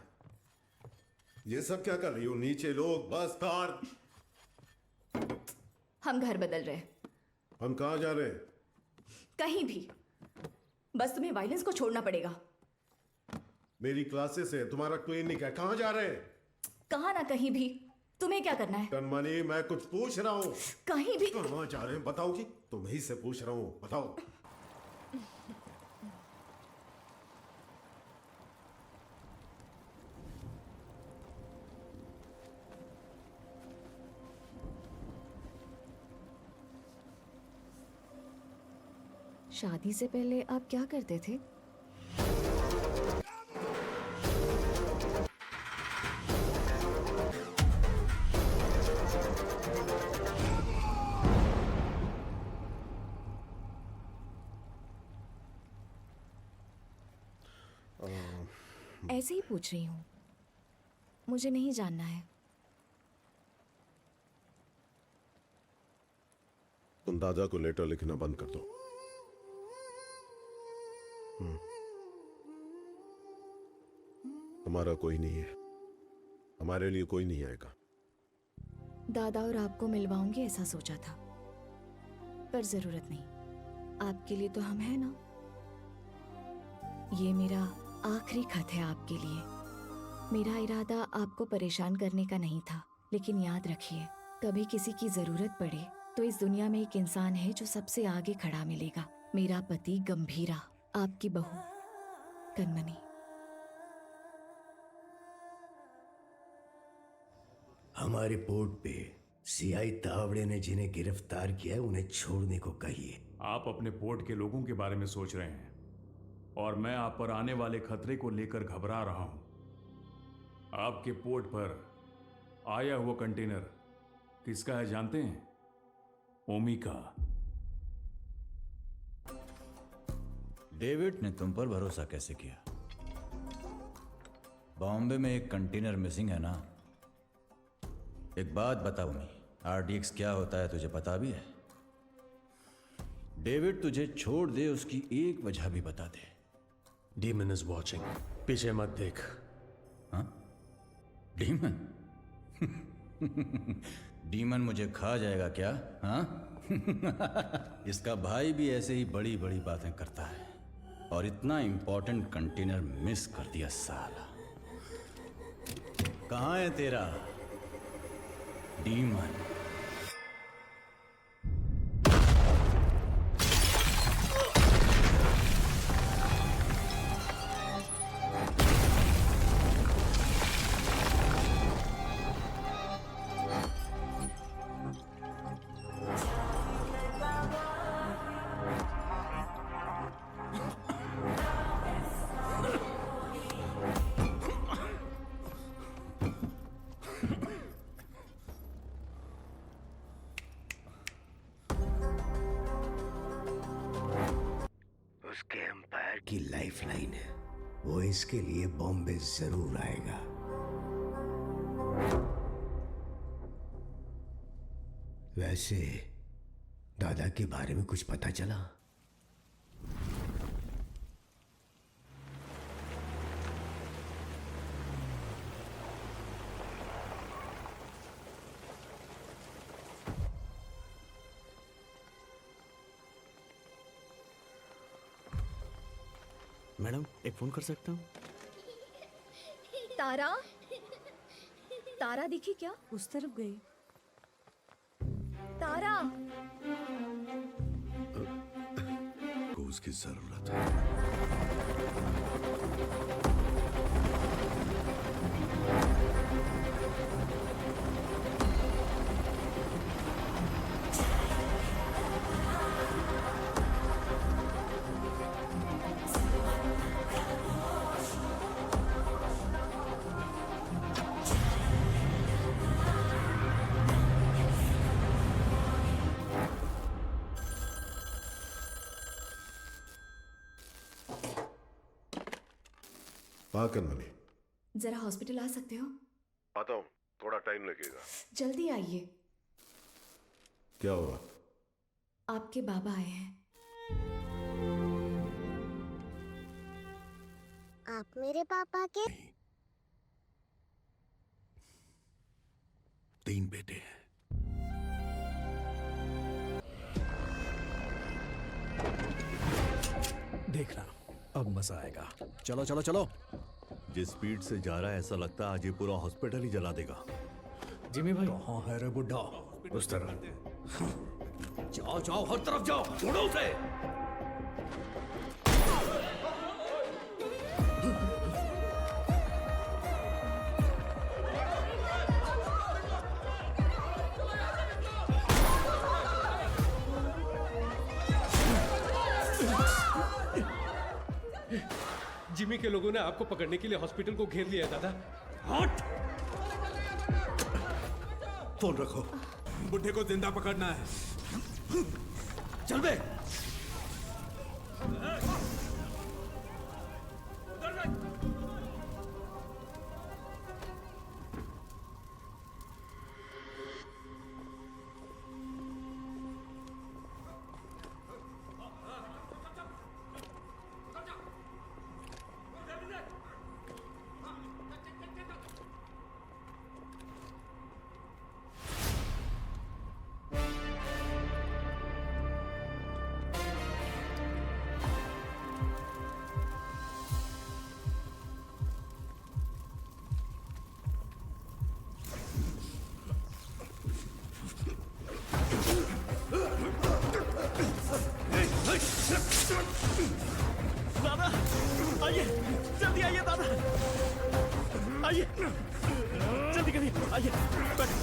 ये सब क्या कर रही हो? नीचे लोग, बस, कार। हम घर बदल रहे हैं। हम कहाँ जा रहे हैं? कहीं भी, बस तुम्हें वायलेंस को छोड़ना पड़ेगा। मेरी क्लासेस है, तुम्हारा क्लिनिक है, कहाँ जा रहे हैं? कहाँ ना कहीं भी। तुम्हें क्या करना है? कनमनी, मैं कुछ पूछ रहा हूँ। कहीं भी। कहाँ जा रहे हैं बताओगी? तुम्हीं से पूछ रहा हूँ, बताओ। शादी से पहले आप क्या करते थे? ऐसे ही पूछ रही हूँ, मुझे नहीं जानना है। तुम दादा को लेटर लिखना बंद कर दो। हमारा कोई नहीं है, हमारे लिए कोई नहीं आएगा। दादा और आपको मिलवाऊंगी ऐसा सोचा था, पर जरूरत नहीं। आपके लिए तो हम हैं ना। ये मेरा आखिरी खत है आपके लिए। मेरा इरादा आपको परेशान करने का नहीं था, लेकिन याद रखिए, कभी किसी की जरूरत पड़े तो इस दुनिया में एक इंसान है जो सबसे आगे खड़ा मिलेगा। मेरा पति गंभीरा, आपकी बहू कनमनी। हमारे पोर्ट पे सीआई तावड़े ने जिन्हें गिरफ्तार किया है उन्हें छोड़ने को कहिए। आप अपने पोर्ट के लोगों के बारे में सोच रहे हैं और मैं आप पर आने वाले खतरे को लेकर घबरा रहा हूं। आपके पोर्ट पर आया हुआ कंटेनर किसका है जानते हैं? ओमी का। डेविड ने तुम पर भरोसा कैसे किया? बॉम्बे में एक कंटेनर मिसिंग है ना? एक बात बताओ मी, आरडीएक्स क्या होता है तुझे पता भी है? डेविड तुझे छोड़ दे उसकी एक वजह भी बता दे। Demon is watching. पीछे मत देख। हाँ? डीमन? डीमन मुझे खा जाएगा क्या? हाँ? इसका भाई भी ऐसे ही बड़ी बड़ी बातें करता है और इतना इंपॉर्टेंट कंटेनर मिस कर दिया साला। कहाँ है तेरा डीमन? उसके एम्पायर की लाइफलाइन है, वो इसके लिए बॉम्बे जरूर आएगा। वैसे दादा के बारे में कुछ पता चला? मैडम एक फोन कर सकता हूँ? तारा, तारा दिखी क्या? उस तरफ गई। तारा, को उसकी जरूरत है। हाँ कनमनी, जरा हॉस्पिटल आ सकते हो? आता हूँ, थोड़ा टाइम लगेगा। जल्दी आइए। क्या हुआ? आपके बाबा आए हैं। आप मेरे पापा के 3 बेटे हैं। देखना अब मजा आएगा। चलो चलो चलो। जिस स्पीड से जा रहा है ऐसा लगता है आज ये पूरा हॉस्पिटल ही जला देगा। जिमी भाई कहाँ है रे बुड्ढा? उस तरह जाओ जाओ, हर तरफ जाओ, छोड़ो उसे। जिमी के लोगों ने आपको पकड़ने के लिए हॉस्पिटल को घेर लिया दादा। हट! फोन रखो। बुढ़े को जिंदा पकड़ना है। चल बे। दादा आइए, जल्दी आइए दादा, आइए जल्दी करिए, आइए बैठो।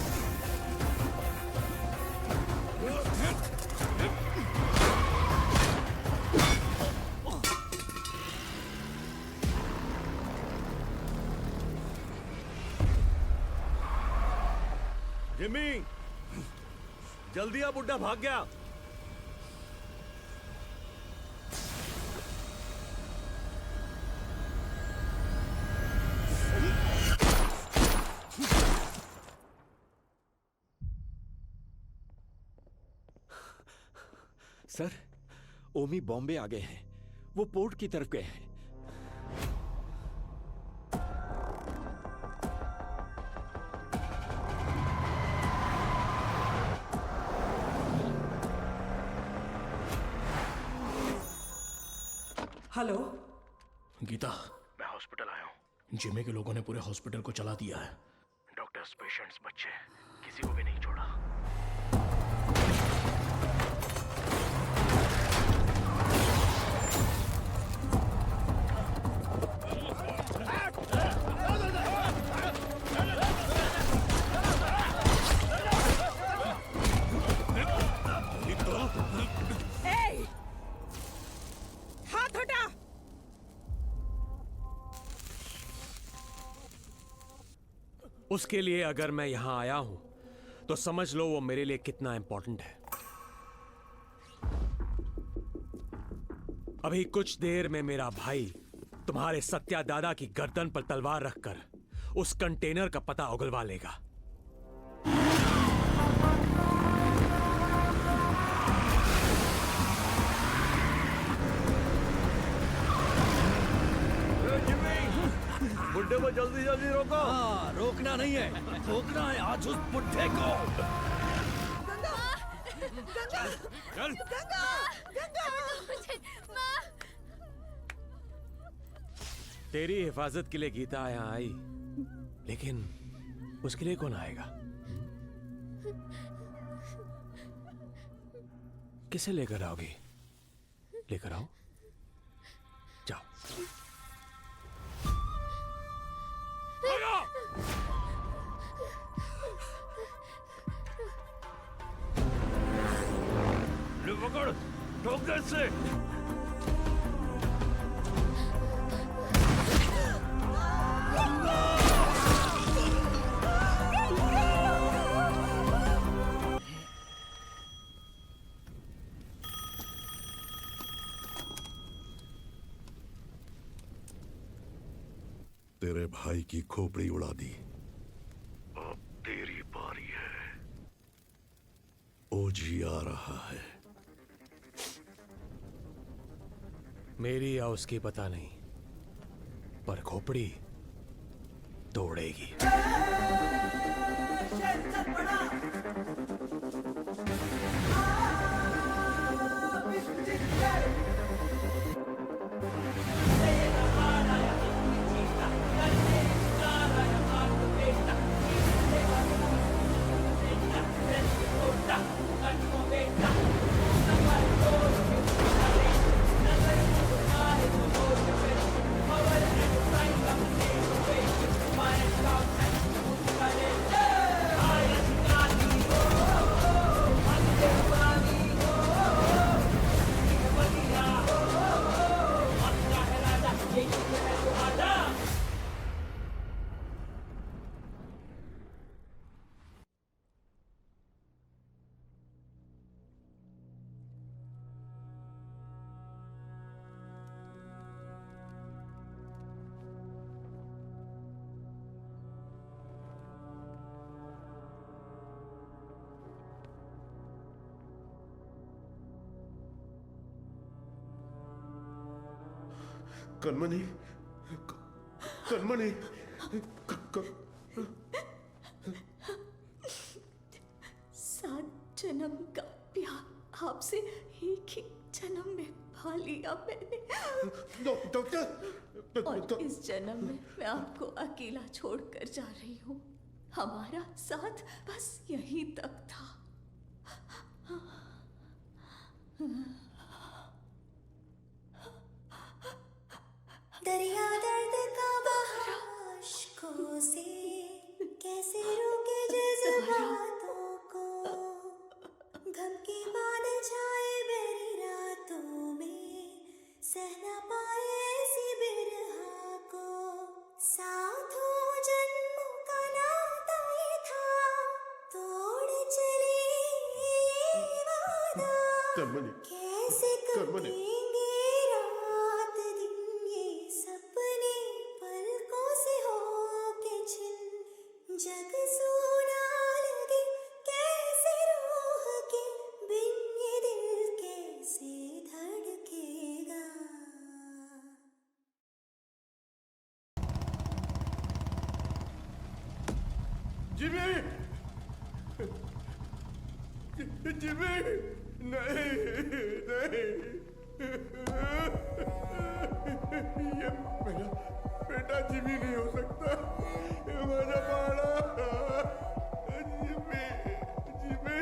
जिमी जल्दी आ, बुड्ढा भाग गया। सर, ओमी बॉम्बे आ गए हैं। वो पोर्ट की तरफ गए हैं। हेलो गीता, मैं हॉस्पिटल आया हूँ। जिमी के लोगों ने पूरे हॉस्पिटल को चला दिया है। डॉक्टर्स, पेशेंट्स, बच्चे, किसी को भी नहीं छोड़ा। हाथ हटा। उसके लिए अगर मैं यहां आया हूं तो समझ लो वो मेरे लिए कितना इंपॉर्टेंट है। अभी कुछ देर में मेरा भाई तुम्हारे सत्या दादा की गर्दन पर तलवार रखकर उस कंटेनर का पता उगलवा लेगा। बुड्ढे को जल्दी जल्दी रोको। हाँ, रोकना नहीं है, रोकना है आज उस बुड्ढे को। चल। तेरी हिफाजत के लिए गीता यहाँ आई, लेकिन उसके लिए कौन आएगा? किसे लेकर आओगी? लेकर आओ, जाओ। ले पकड़, ठोक दे इससे। तेरे भाई की खोपड़ी उड़ा दी, अब तेरी बारी है। ओजी आ रहा है। मेरी या उसकी पता नहीं, पर खोपड़ी तोड़ेगी। कनमनी, कनमनी, सात जन्म का प्यार आपसे एक ही जन्म में पा लिया मैंने। डॉक्टर, और इस जन्म में मैं आपको अकेला छोड़कर जा रही हूँ। हमारा साथ बस यहीं तक था। दरिया दर्द का बहा अश्कों से कैसे रोके जज्बातों को, गम के बादल छाए बेरी रातों में, सह न पाए ऐसी बिरहा को। साथों जन्मों का नाता ये था, तोड़ चले ये वादा। कैसे कटेंगे रात दिन ये सपने पलकों से होके छिन, जग सोना लगे कैसे रूह के बिन, ये दिल कैसे धड़केगा। जिमी, जिमी, नहीं, नहीं, ये मेरा बेटा जिमी नहीं हो सकता, ये मेरा बाड़ा, जिमी, जिमी।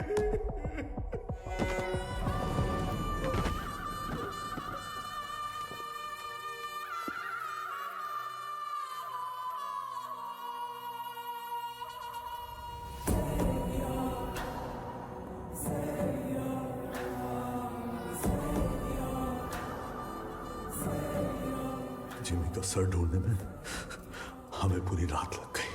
जिमी का सर ढूंढने में हमें पूरी रात लग गई।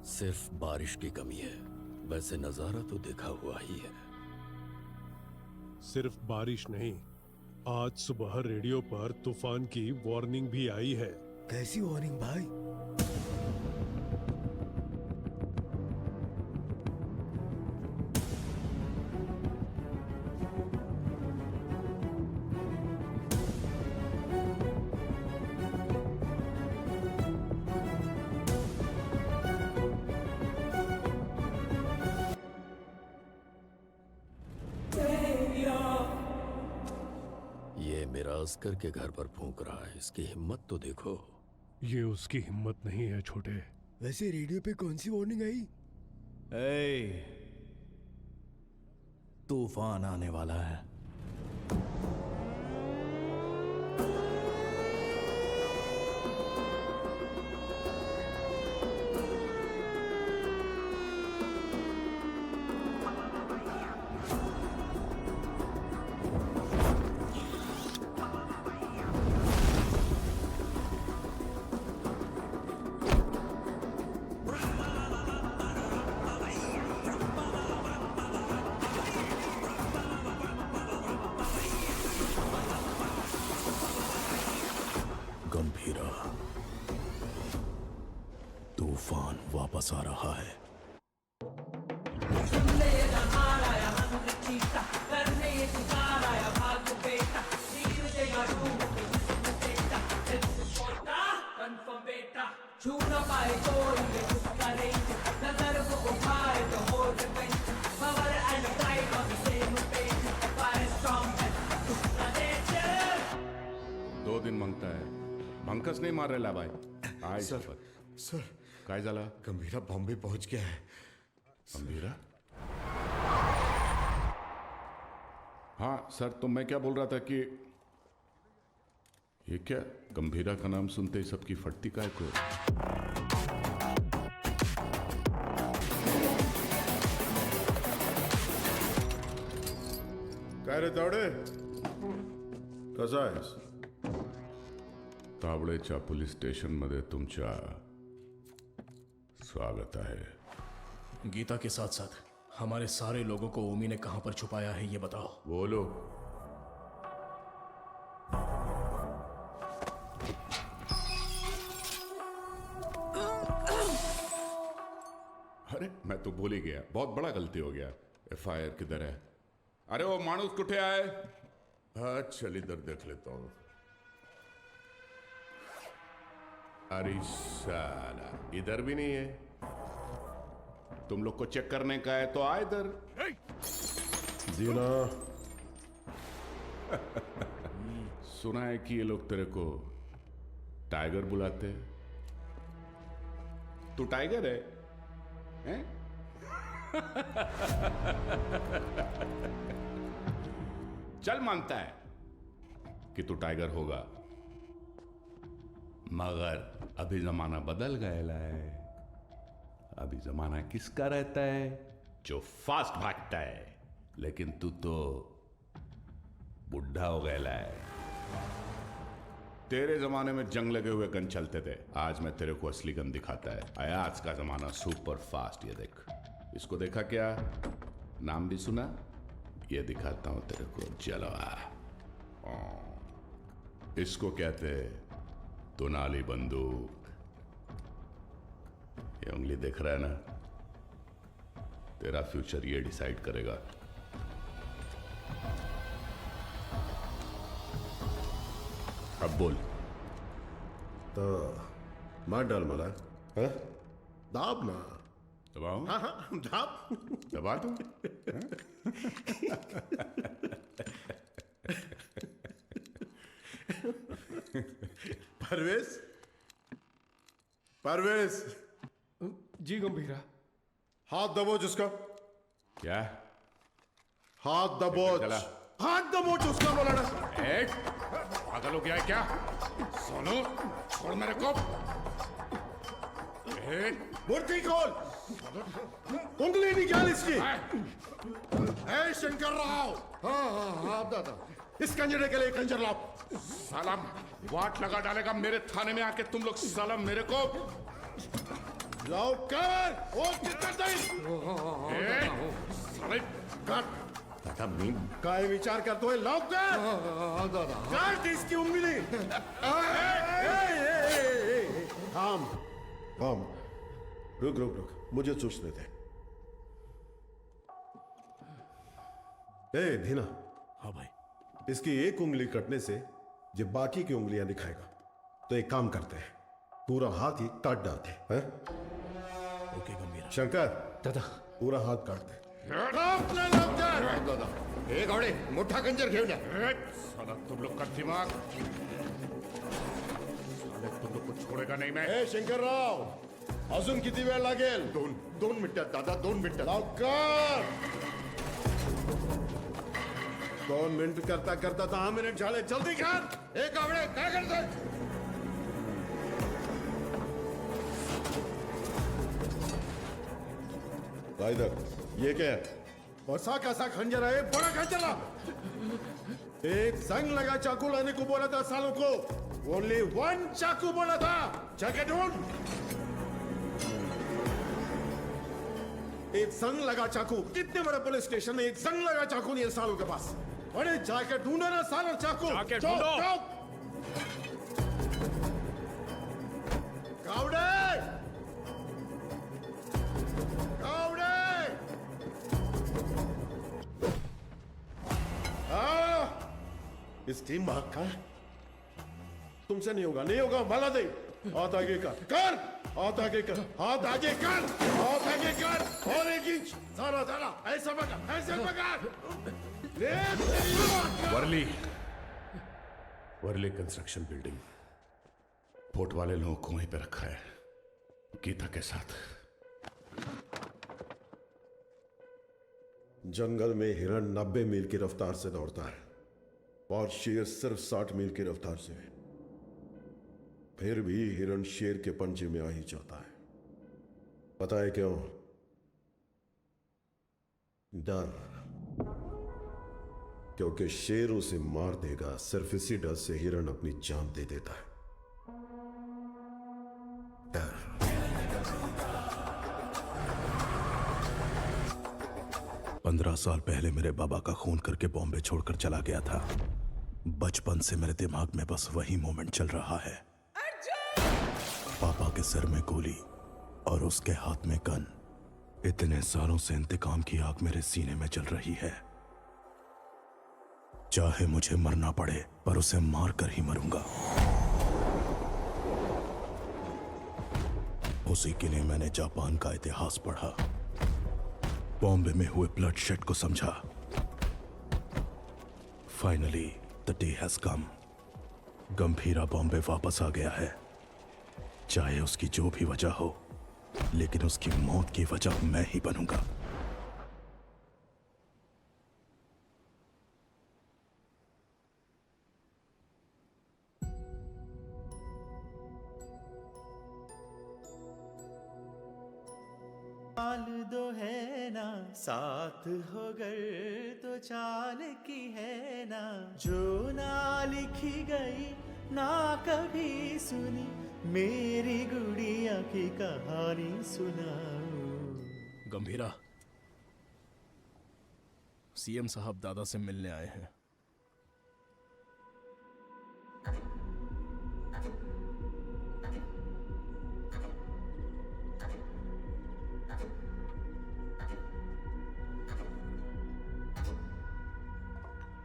सिर्फ बारिश की कमी है, वैसे नजारा तो देखा हुआ ही है। सिर्फ बारिश नहीं, आज सुबह रेडियो पर तूफान की वार्निंग भी आई है। कैसी वार्निंग भाई? मेरा अस्कर के घर पर फूंक रहा है। इसकी हिम्मत तो देखो। ये उसकी हिम्मत नहीं है छोटे। वैसे रेडियो पे कौन सी वार्निंग आई? तूफान आने वाला है। गंभीरा, तूफान वापस आ रहा है। छू न पाए कोई ये उसका रेंज, नजर वो उठाए तो हो revenge, power and pride on the same page, fire strong and उसका नेचर। 2 दिन मांगता है, भंकस नाही मारलेला बाय। आय सर, सर काय झाला? गंभीरा बॉम्बे पहुंच गया है। गंभीरा? हाँ सर, तो मैं क्या बोल रहा था कि ये क्या, गंभीरा का नाम सुनते ही सबकी फटती काय को? काय रे तावडे, कसा आहेस? तावडेच्या पोलीस स्टेशन मध्ये तुमच्या स्वागत आहे। गीता के साथ साथ हमारे सारे लोगों को ओमी ने कहां पर छुपाया है ये बताओ। बोलो। अरे मैं तो भूल ही गया, बहुत बड़ा गलती हो गया। एफआईआर किधर है? अरे वो माणूस कुठे आहे? हाँ चल इधर देख लेता हूं। अरे साला, इधर भी नहीं है। तुम लोग को चेक करने का है तो आ इधर। दीना सुना है कि ये लोग तेरे को टाइगर बुलाते हैं। तू टाइगर है? हैं? चल मानता है कि तू टाइगर होगा, मगर अभी जमाना बदल गया है। अभी जमाना किसका रहता है? जो फास्ट भागता है। लेकिन तू तो बुढ़ा हो गया है। तेरे जमाने में जंग लगे हुए गन चलते थे, आज मैं तेरे को असली गन दिखाता है। आया आज का जमाना सुपर फास्ट। ये देख, इसको देखा क्या? नाम भी सुना? ये दिखाता हूं तेरे को जलवा। इसको कहते दुनाली बंदूक। ये उंगली देख रहा है ना? तेरा फ्यूचर ये डिसाइड करेगा। अब बोल। तो मार डाल मला, हाँ? दाब ना। दबाऊं? हाँ हाँ दाब। दबा दूं? परवेज, परवेज। जी गंभीरा। हाथ दबोच उसका। क्या? हाथ दबोच। हाथ दबोच उसका, बोला ना। पागल हो गया है क्या? सोनू, छोड़ मेरे को। मूर्ति खोल। उंगली निकाल इसकी। ए शंकर राव। हाँ हाँ हाँ दादा, इस कंजरे के लिए कंजर लाओ। साला वाट लगा डालेगा मेरे थाने में आके तुम लोग। साला मेरे को लाओ कर। वो कितना साले काट। दादा मी काय विचार करतोय? लाओ कर। दादा काट इसकी उंगली। थाम थाम, रुक रुक रुक, मुझे सोचने दे। ए धीना। हाँ भाई। इसकी एक उंगली कटने से जब बाकी की उंगलियां दिखाएगा, तो एक काम करते हैं, पूरा हाथ ही काट डालते हैं। ओके गंभीरा। शंकर दादा पूरा हाथ काट दे। दादा ए गावडे मोठा गंजर घेऊन या साला तुम लोग का दिमाग साले तुम लोग को छोड़ेगा नहीं मैं ए शंकरराव अजून किती वेळ लागेल दोन मिनिटात दादा 2 मिनिटं लवकर 2 मिनिट करता करता 10 मिनिट झाले जल्दी कर ए गावडे काय करतोय इधर ये क्या है बसा कैसा खंजर है बड़ा खंजर एक जंग लगा चाकू लाने को बोला था सालों को ओनली 1 चाकू बोला था जगह ढूंढ एक संग लगा चाकू कितने बड़े पुलिस स्टेशन है एक संग लगा चाकू नहीं है सालों के पास अरे जाके ढूंढो ना सालों चाकू जाके ढूंढो गावड़े इसकी मां का तुमसे नहीं होगा माला दे हाथ आगे कर हाथ आगे कर हाथ आगे कर हाथ आगे कर और 1 इंच सारा ऐसा पकड़ वर्ली कंस्ट्रक्शन बिल्डिंग पोर्ट वाले लोगों को वहीं पे रखा है गीता के साथ जंगल में हिरण 90 मील की रफ्तार से दौड़ता है और शेर सिर्फ 60 मील की रफ्तार से फिर भी हिरण शेर के पंजे में आ ही जाता है पता है क्यों डर क्योंकि शेर उसे मार देगा सिर्फ इसी डर से हिरण अपनी जान दे देता है डर 15 साल पहले मेरे बाबा का खून करके बॉम्बे छोड़कर चला गया था बचपन से मेरे दिमाग में बस वही मोमेंट चल रहा है पापा के सिर में गोली और उसके हाथ में गन इतने सालों से इंतकाम की आग मेरे सीने में जल रही है चाहे मुझे मरना पड़े पर उसे मार कर ही मरूंगा उसी के लिए मैंने जापान का इतिहास पढ़ा बॉम्बे में हुए ब्लडशेड को समझा finally the day has come Gambhira Bombay वापस आ गया है चाहे उसकी जो भी वजह हो लेकिन उसकी मौत की वजह मैं ही बनूंगा चाल दो है ना साथ हो गर तो चाल की है ना जो ना लिखी गई ना कभी सुनी मेरी गुड़िया की कहानी सुनाओ गंभीरा सीएम साहब दादा से मिलने आए हैं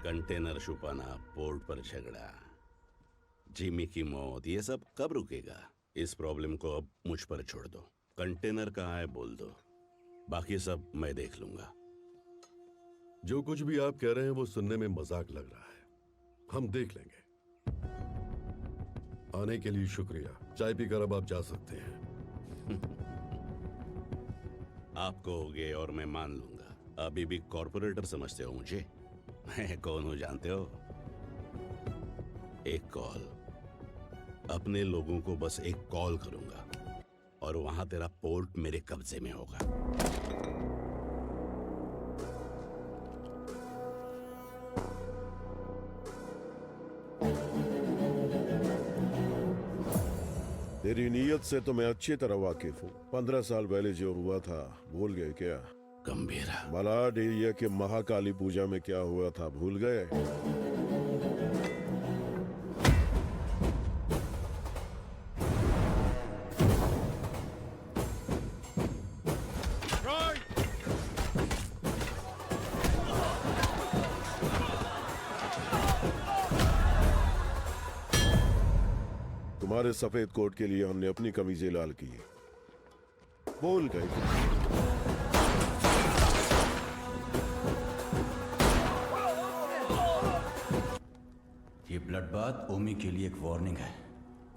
कंटेनर छुपाना पोर्ट पर झगड़ा जिमी की मौत ये सब कब रुकेगा इस प्रॉब्लम को अब मुझ पर छोड़ दो कंटेनर कहाँ है बोल दो बाकी सब मैं देख लूंगा जो कुछ भी आप कह रहे हैं वो सुनने में मजाक लग रहा है हम देख लेंगे आने के लिए शुक्रिया चाय पीकर अब आप जा सकते हैं आप कहोगे और मैं मान लूंगा अभी भी कॉर्पोरेटर समझते हो मुझे मैं कौन हूं जानते हो एक कॉल अपने लोगों को बस एक कॉल करूंगा और वहां तेरा पोर्ट मेरे कब्जे में होगा तेरी नीयत से तो मैं अच्छी तरह वाकिफ हूँ 15 साल पहले जो हुआ था भूल गए क्या गंभीरा मलाड एरिया के महाकाली पूजा में क्या हुआ था भूल गए तुम्हारे सफेद कोट के लिए हमने अपनी कमीजें लाल की बोल गए ब्लडबाथ ओमी के लिए एक वार्निंग है।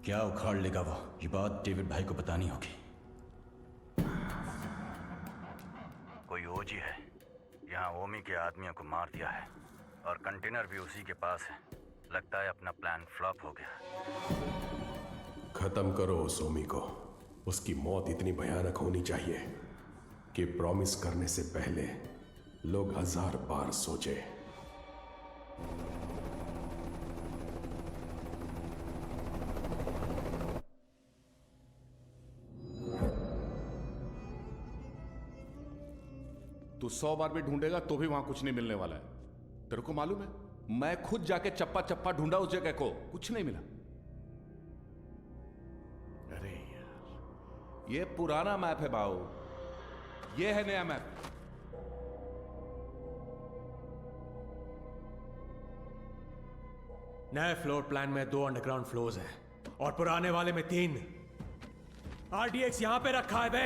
क्या उखाड़ लेगा वो, ये बात डेविड भाई को बतानी होगी। कोई ओजी है यहाँ ओमी के आदमियों को मार दिया है और कंटेनर भी उसी के पास है। लगता है अपना प्लान फ्लॉप हो गया। खत्म करो उस ओमी को। उसकी मौत इतनी भयानक होनी चाहिए कि प्रॉमिस करने से पहले लोग 1000 बार सोचे। तू 100 बार भी ढूंढेगा तो भी वहां कुछ नहीं मिलने वाला है। तेरे को मालूम है, मैं खुद जाके चप्पा चप्पा ढूंढा उस जगह को, कुछ नहीं मिला। अरे यार, ये पुराना मैप है बाऊ, ये है नया मैप। नए फ्लोर प्लान में 2 अंडरग्राउंड फ्लोर्स हैं और पुराने वाले में 3। आरडीएक्स यहां पे रखा है बे।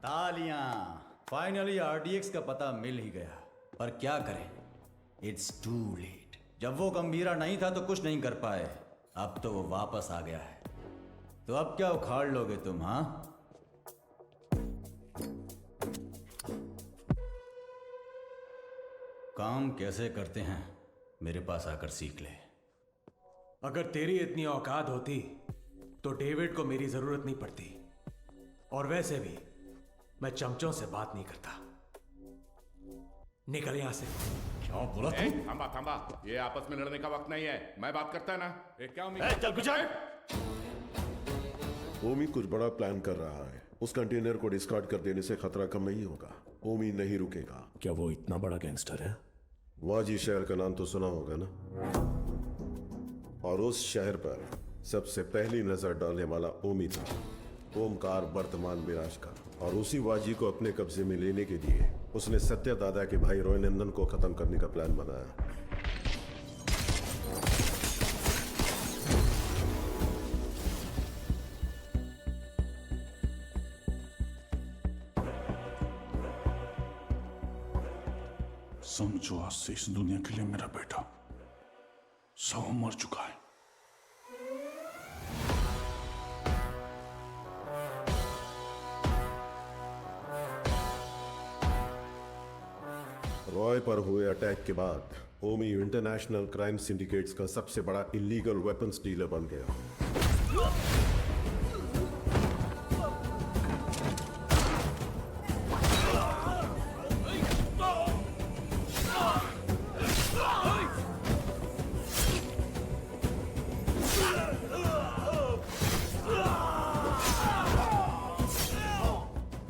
तालियां, फाइनली आरडीएक्स का पता मिल ही गया। पर क्या करें, इट्स टू लेट। जब वो गंभीरा नहीं था तो कुछ नहीं कर पाए, अब तो वो वापस आ गया है। तो अब क्या उखाड़ लोगे तुम? हाँ, काम कैसे करते हैं मेरे पास आकर सीख ले। अगर तेरी इतनी औकात होती तो डेविड को मेरी जरूरत नहीं पड़ती। और वैसे भी मैं चमचों से बात नहीं करता। निकल यहां से। क्या बोला तू? थांबा थांबा, ये आपस में लड़ने का वक्त नहीं है। मैं बात करता है ना। क्या चल पीछे। ओमी कुछ बड़ा प्लान कर रहा है। उस कंटेनर को डिस्कार्ड कर देने से खतरा कम नहीं होगा। ओमी नहीं रुकेगा। क्या वो इतना बड़ा गैंगस्टर है? वाजी शहर का नाम तो सुना होगा ना। और उस शहर पर सबसे पहली नजर डालने वाला ओमी था, ओमकार वर्तमान विराज का। और उसी वाजी को अपने कब्जे में लेने के लिए उसने सत्या दादा के भाई रॉय नंदन को खत्म करने का प्लान बनाया। समझो, आज से इस दुनिया के लिए मेरा बेटा 100 मर चुका है। रॉय पर हुए अटैक के बाद ओमी इंटरनेशनल क्राइम सिंडिकेट्स का सबसे बड़ा इलीगल वेपन्स डीलर बन गया।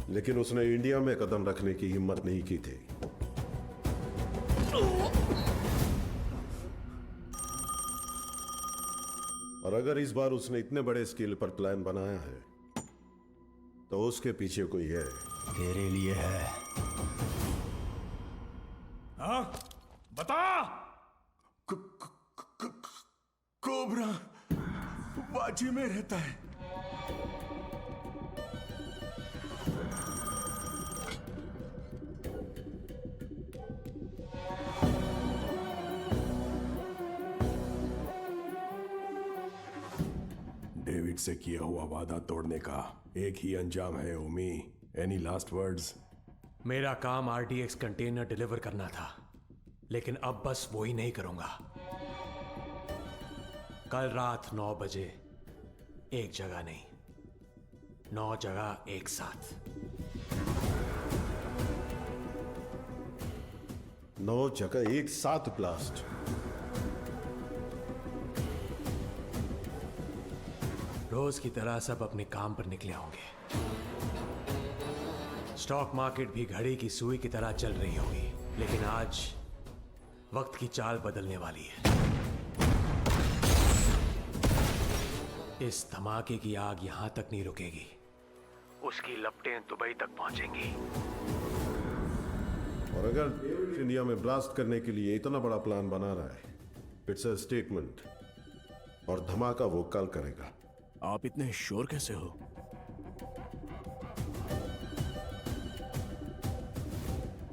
लेकिन उसने इंडिया में कदम रखने की हिम्मत नहीं की थी। और अगर इस बार उसने इतने बड़े स्केल पर प्लान बनाया है तो उसके पीछे कोई है। तेरे लिए है। हाँ, बता। कोबरा बाजी में रहता है। डेविड से किया हुआ वादा तोड़ने का एक ही अंजाम है ओमी। Any last words? मेरा काम आरडीएक्स कंटेनर डिलीवर करना था, लेकिन अब बस वो ही नहीं करूंगा। कल रात 9 बजे एक जगह नहीं, 9 जगह एक साथ। 9 जगह एक साथ ब्लास्ट। रोज की तरह सब अपने काम पर निकले होंगे। स्टॉक मार्केट भी घड़ी की सुई की तरह चल रही होगी, लेकिन आज वक्त की चाल बदलने वाली है। इस धमाके की आग यहां तक नहीं रुकेगी। उसकी लपटें दुबई तक पहुंचेंगी। और अगर इंडिया में ब्लास्ट करने के लिए इतना बड़ा प्लान बना रहा है, इट्स अ स्टेटमेंट, और धमाका वो कल करेगा। आप इतने श्योर कैसे हो?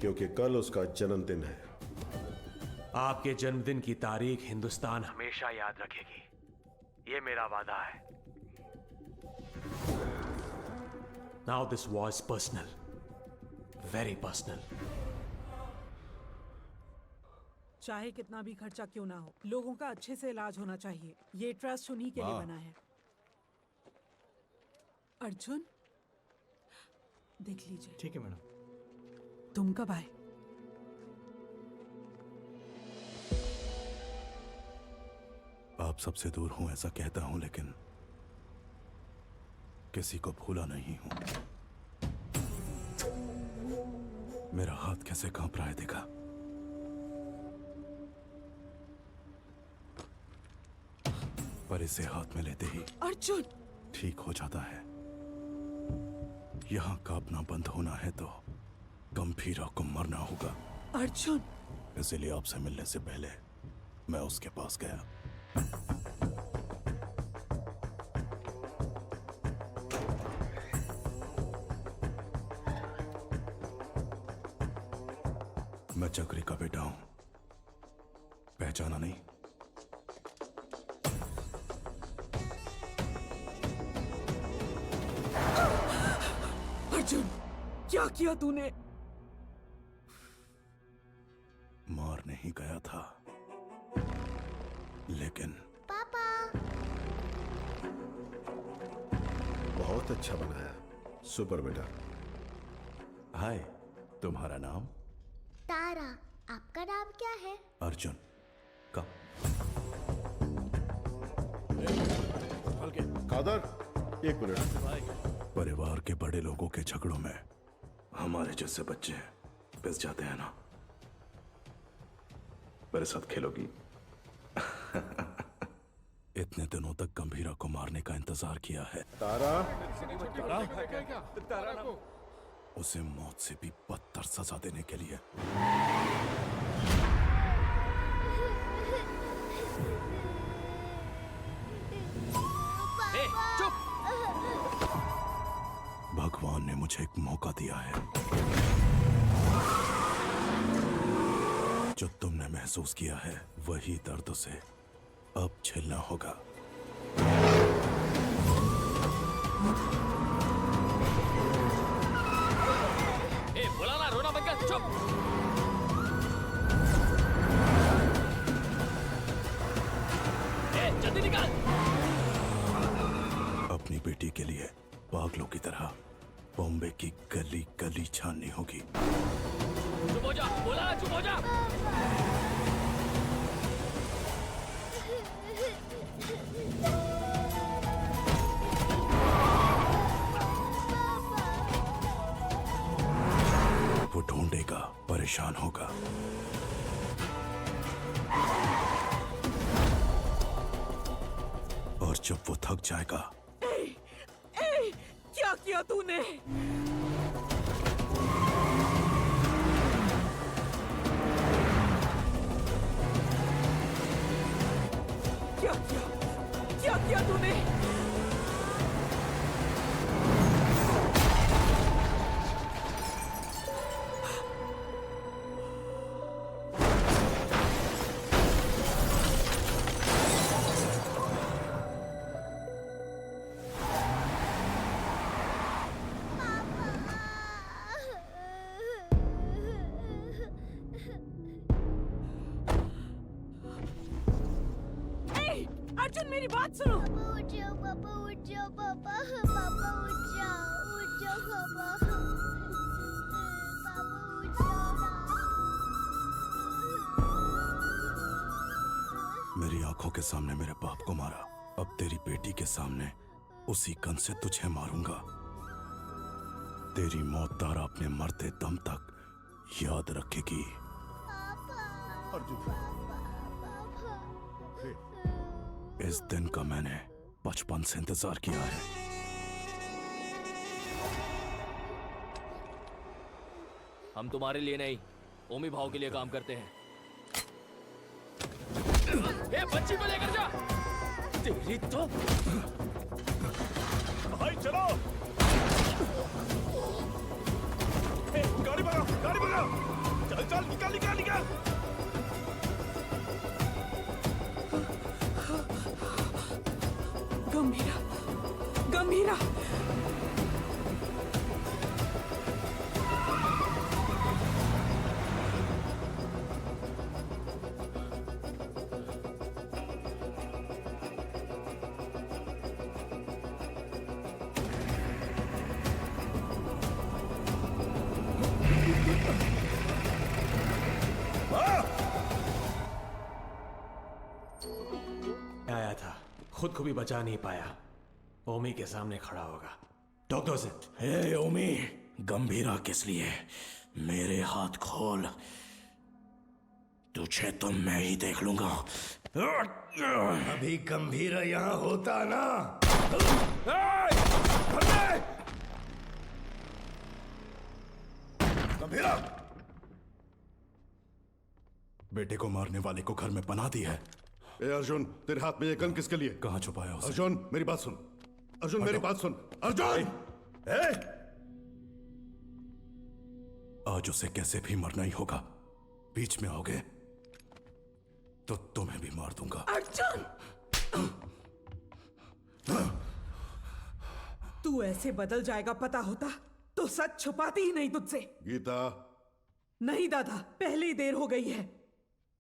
क्योंकि कल उसका जन्मदिन है। आपके जन्मदिन की तारीख हिंदुस्तान हमेशा याद रखेगी, ये मेरा वादा है। Now this was personal, very personal. चाहे कितना भी खर्चा क्यों ना हो, लोगों का अच्छे से इलाज होना चाहिए। ये ट्रस्ट उन्हीं के लिए बना है। अर्जुन, देख लीजिए। ठीक है मैडम। तुम कब आए? आप सबसे दूर हूं ऐसा कहता हूं, लेकिन किसी को भूला नहीं हूं। मेरा हाथ कैसे कांप रहा है देखा? पर इसे हाथ में लेते ही अर्जुन ठीक हो जाता है। यहां कांपना बंद होना है तो गंभीरा को मरना होगा। अर्जुन, इसीलिए आपसे मिलने से पहले मैं उसके पास गया। मैं चक्री का बेटा हूं, पहचाना नहीं? अर्जुन, क्या किया तूने? मार नहीं गया था, लेकिन पापा। बहुत अच्छा बनाया, सुपर बेटा। हाय, तुम्हारा नाम? तारा। आपका नाम क्या है? अर्जुन। का कादर, एक मिनट। परिवार के बड़े लोगों के झगड़ों में हमारे जैसे बच्चे पिस जाते हैं ना। मेरे साथ खेलोगी? इतने दिनों तक गंभीरा को मारने का इंतजार किया है। तारा, उसे मौत से भी बदतर सजा देने के लिए। चुप। भगवान ने मुझे एक मौका दिया है। जो तुमने महसूस किया है वही दर्द से अब झेलना होगा। बोला ना, रोना बंद कर, चुप। जल्दी निकाल। अपनी बेटी के लिए पागलों की तरह बॉम्बे की गली गली छाननी होगी। चुप हो जा, बोला ना, चुप हो जा। वो ढूंढेगा, परेशान होगा। और जब वो थक जाएगा, क्या किया तूने? क्या किया तूने? अर्जुन, मेरी बात सुनो। पापा उठ जाओ, पापा उठ जाओ, पापा पापा उठ जाओ पापा। पापा उठ जाओ ना। मेरी आंखों के सामने मेरे बाप को मारा, अब तेरी बेटी के सामने उसी गन से तुझे मारूंगा। तेरी मौत तारा अपने मरते दम तक याद रखेगी। इस दिन का मैंने बचपन से इंतजार किया है। हम तुम्हारे लिए नहीं, ओमी भाव के लिए काम करते हैं। ए, बच्ची को लेकर जा। तेरी तो भाई चलो। ए, गाड़ी भगाओ, गाड़ी भगाओ। चल चल, निकल निकल निकल। गंभीरा, गंभीरा। आया था, खुद को भी बचा नहीं पाया, ओमी के सामने खड़ा होगा। डॉक्टर सेठ। हे ओमी, गंभीरा किस लिए? मेरे हाथ खोल, तुझे तो मैं ही देख लूंगा। अभी गंभीरा यहाँ होता ना। गंभीरा, बेटे को मारने वाले को घर में पनाह दी है। ए अर्जुन, तेरे हाथ में ये गन किसके लिए? कहाँ छुपाया उसे? अर्जुन मेरी बात सुन, अर्जुन मेरी बात सुन, अर्जुन! आज उसे कैसे भी मरना ही होगा। बीच में आओगे तो तुम्हें भी मार दूंगा। अर्जुन! तू ऐसे बदल जाएगा पता होता तो सच छुपाती ही नहीं तुझसे। गीता। नहीं दादा, पहले ही देर हो गई है।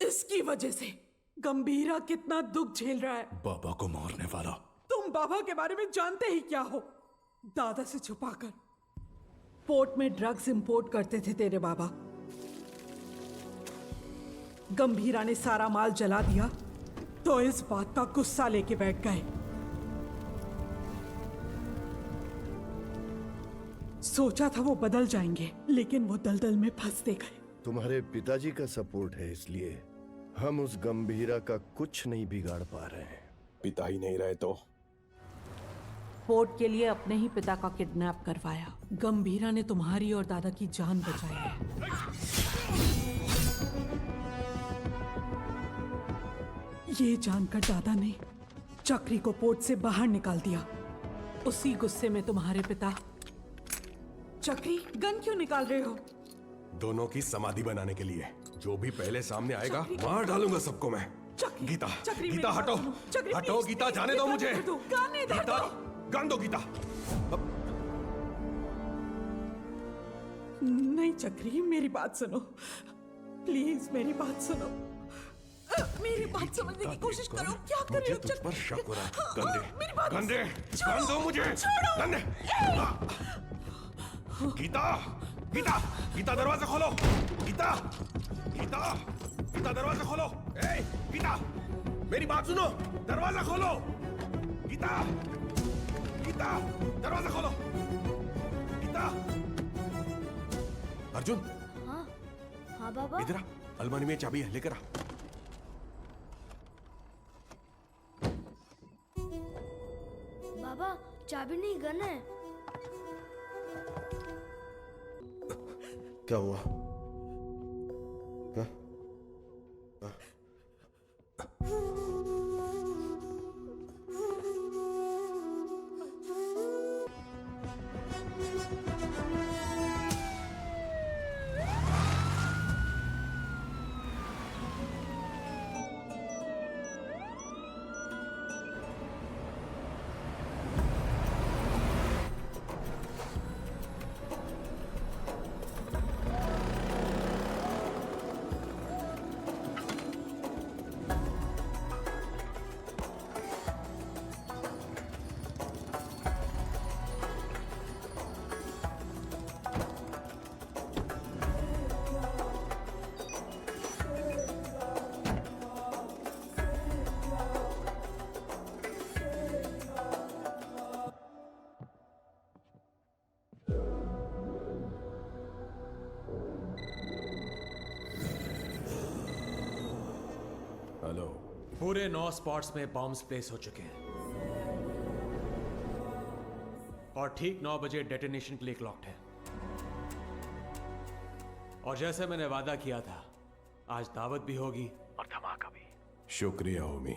इसकी वजह से गंभीरा कितना दुख झेल रहा है। बाबा को मारने वाला। तुम बाबा के बारे में जानते ही क्या हो? दादा से छुपाकर पोर्ट में ड्रग्स इंपोर्ट करते थे तेरे बाबा। गंभीरा ने सारा माल जला दिया तो इस बात का गुस्सा लेके बैठ गए। सोचा था वो बदल जाएंगे, लेकिन वो दलदल में फंसते गए। तुम्हारे पिताजी का सपोर्ट है, इसलिए हम उस गंभीरा का कुछ नहीं बिगाड़ पा रहे हैं। पिता ही नहीं रहे तो? पोर्ट के लिए अपने ही पिता का किडनैप करवाया। गंभीरा ने तुम्हारी और दादा की जान बचाई है। ये जानकर दादा ने चक्री को पोर्ट से बाहर निकाल दिया। उसी गुस्से में तुम्हारे पिता। चक्री, गन क्यों निकाल रहे हो? दोनों की समाधि बनाने के लिए। जो भी पहले सामने आएगा मार डालूंगा सबको मैं। गीता, गीता हटो, हटो गीता, जाने दो मुझे। गीता, गन दो गीता। नहीं चक्री, मेरी बात सुनो प्लीज, मेरी बात सुनो। मेरी बात समझने की कोशिश करो। क्या कर रहे हो? तुझ पर शक हो रहा है। गंदे, मेरी बात गंदे, गन दो मुझे। गंदे। गीता, गीता, गीता दरवाजा खोलो। गीता, गीता, गीता दरवाजा खोलो। ए, गीता, मेरी बात सुनो, दरवाजा खोलो। गीता, गीता, दरवाजा खोलो। गीता। अर्जुन। हाँ, हाँ बाबा। इधर आ, अलमारी में चाबी है, लेकर आ। बाबा, चाबी नहीं, गन है। क्या हुआ? हाँ? हाँ? हेलो। पूरे 9 स्पॉट्स में बॉम्ब्स प्लेस हो चुके हैं और ठीक 9 बजे डेटोनेशन के लिए क्लॉक्ड है। और जैसे मैंने वादा किया था, आज दावत भी होगी और धमाका भी। शुक्रिया ओमी,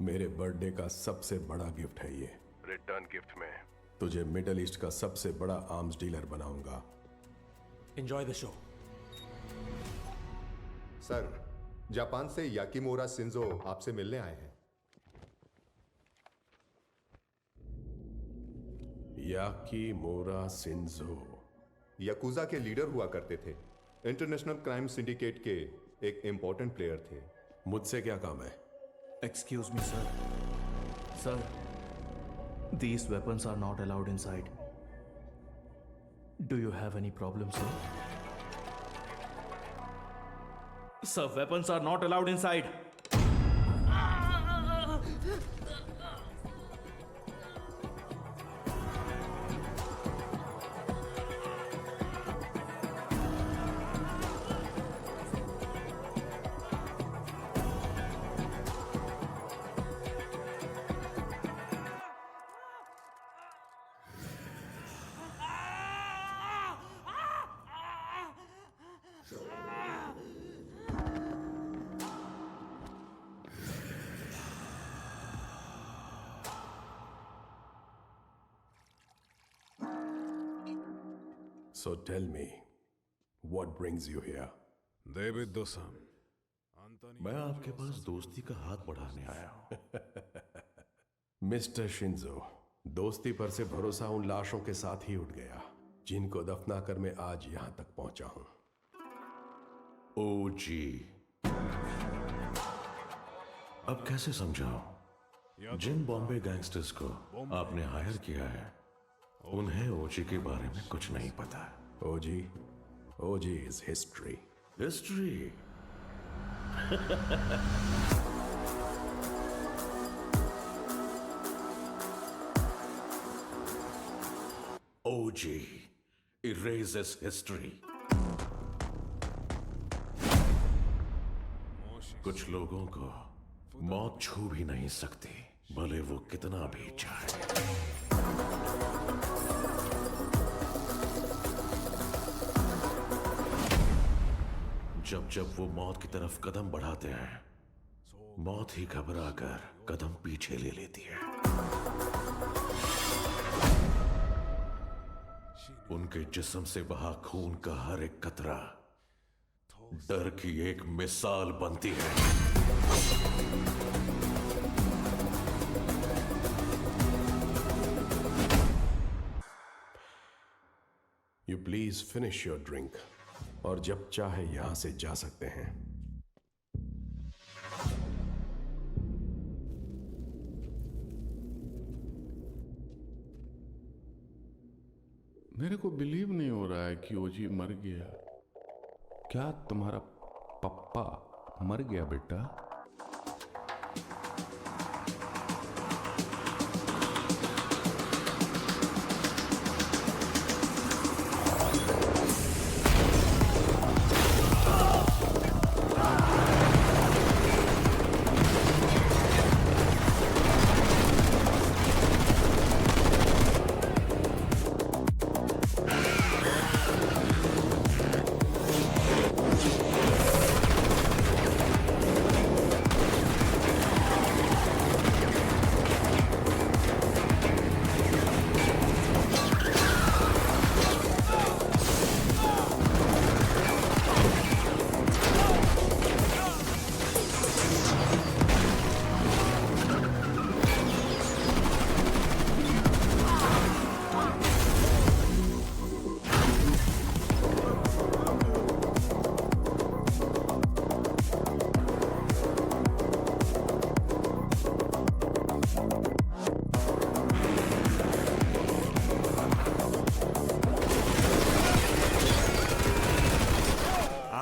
मेरे बर्थडे का सबसे बड़ा गिफ्ट है ये। रिटर्न गिफ्ट में तुझे मिडिल ईस्ट का सबसे बड़ा आर्म्स डीलर बनाऊंगा। Enjoy the show. Sir, Japan से याकीमोरा शिंजो आपसे मिलने आए हैं। याकीमोरा शिंजो याकुजा के लीडर हुआ करते थे। इंटरनेशनल क्राइम सिंडिकेट के एक इंपॉर्टेंट प्लेयर थे। मुझसे क्या काम है? Excuse me, sir. Sir, these weapons are not allowed inside. Do you have any problem, sir? Sir, weapons are not allowed inside. So tell me, what brings you here? David Dosam. मैं आपके पास दोस्ती का हाथ बढ़ाने आया हूं। मिस्टर शिंजो, दोस्ती पर से भरोसा उन लाशों के साथ ही उठ गया जिनको दफनाकर मैं आज यहां तक पहुंचा हूं। ओ जी, अब कैसे समझाऊं? जिन बॉम्बे गैंगस्टर्स को आपने हायर किया है, उन्हें ओजी के बारे में कुछ नहीं पता। OG is history. History? OG erases history. कुछ लोगों को मौत छू भी नहीं सकती, भले वो कितना भी चाहे। जब जब वो मौत की तरफ कदम बढ़ाते हैं, मौत ही घबरा कर कदम पीछे ले लेती है। उनके जिस्म से बहा खून का हर एक कतरा डर की एक मिसाल बनती है। You please finish your drink. और जब चाहे यहां से जा सकते हैं। मेरे को बिलीव नहीं हो रहा है कि ओजी मर गया। क्या तुम्हारा पप्पा मर गया बेटा?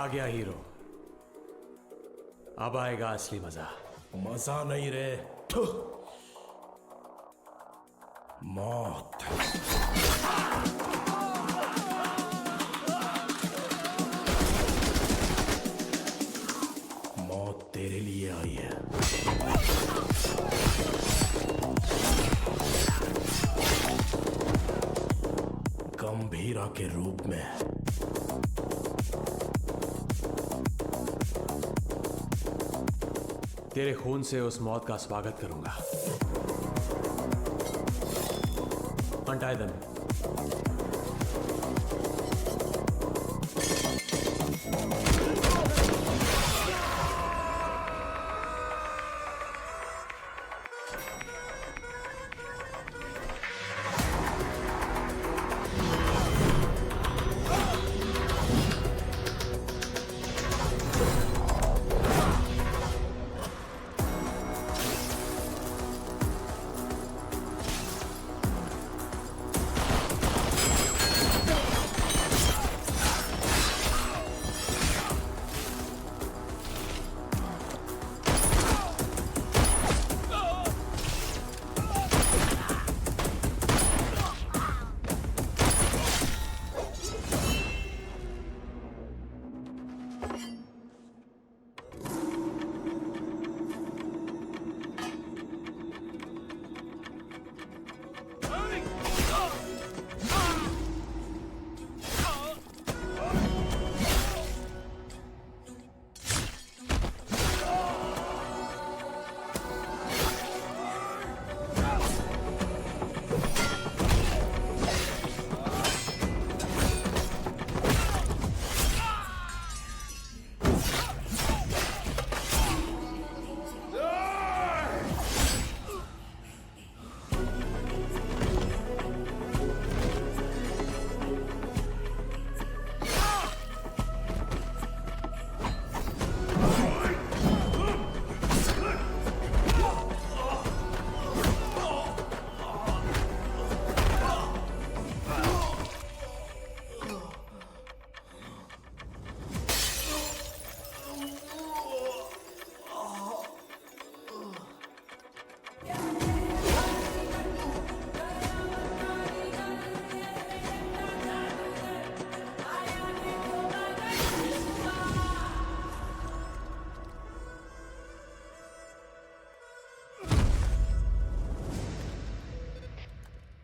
गया हीरो। अब आएगा असली मजा। मजा नहीं रे, मौत। मौत तेरे लिए आई है। गंभीरा के रूप में। तेरे खून से उस मौत का स्वागत करूंगा। Untie them.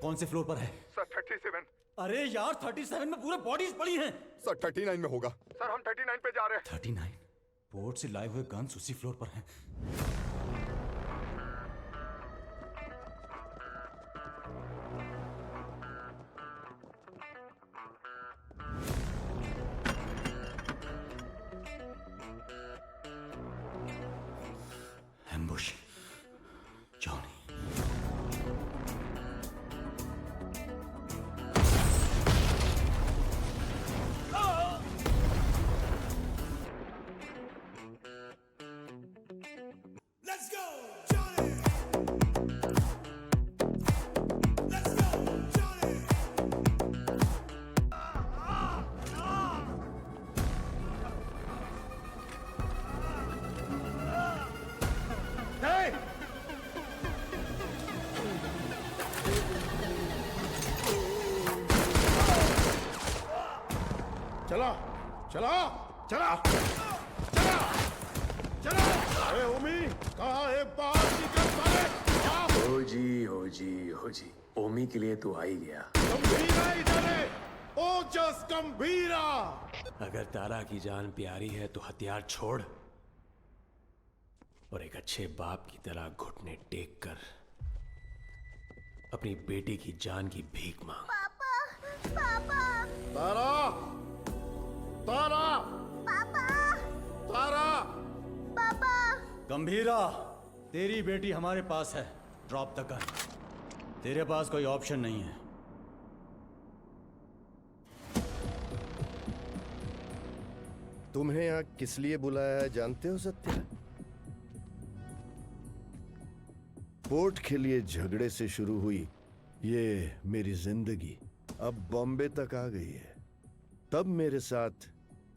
कौन से फ्लोर पर है? सर 37। अरे यार 37 में पूरे बॉडीज पड़ी हैं। सर 39 में होगा। सर हम 39 पे जा रहे हैं। 39? पोर्ट से लाए हुए गन्स उसी फ्लोर पर हैं। एम्बुश। जॉनी। चला चला चला चला चला। अरे ओमी कहाँ है? बाहर निकल साले। हो जी ओमी के लिए तो आ ही गया। गंभीरा इधर है। ओजस गंभीरा। अगर तारा की जान प्यारी है तो हथियार छोड़ और एक अच्छे बाप की तरह घुटने टेक कर अपनी बेटी की जान की भीख मांग। पापा तारा तारा पापा तारा। पापा गंभीरा, तेरी बेटी हमारे पास है। Drop the gun. तेरे पास कोई ऑप्शन नहीं है। तुम्हें यहाँ किस लिए बुलाया है जानते हो सत्या? पोर्ट के लिए झगड़े से शुरू हुई ये मेरी जिंदगी अब बॉम्बे तक आ गई है। तब मेरे साथ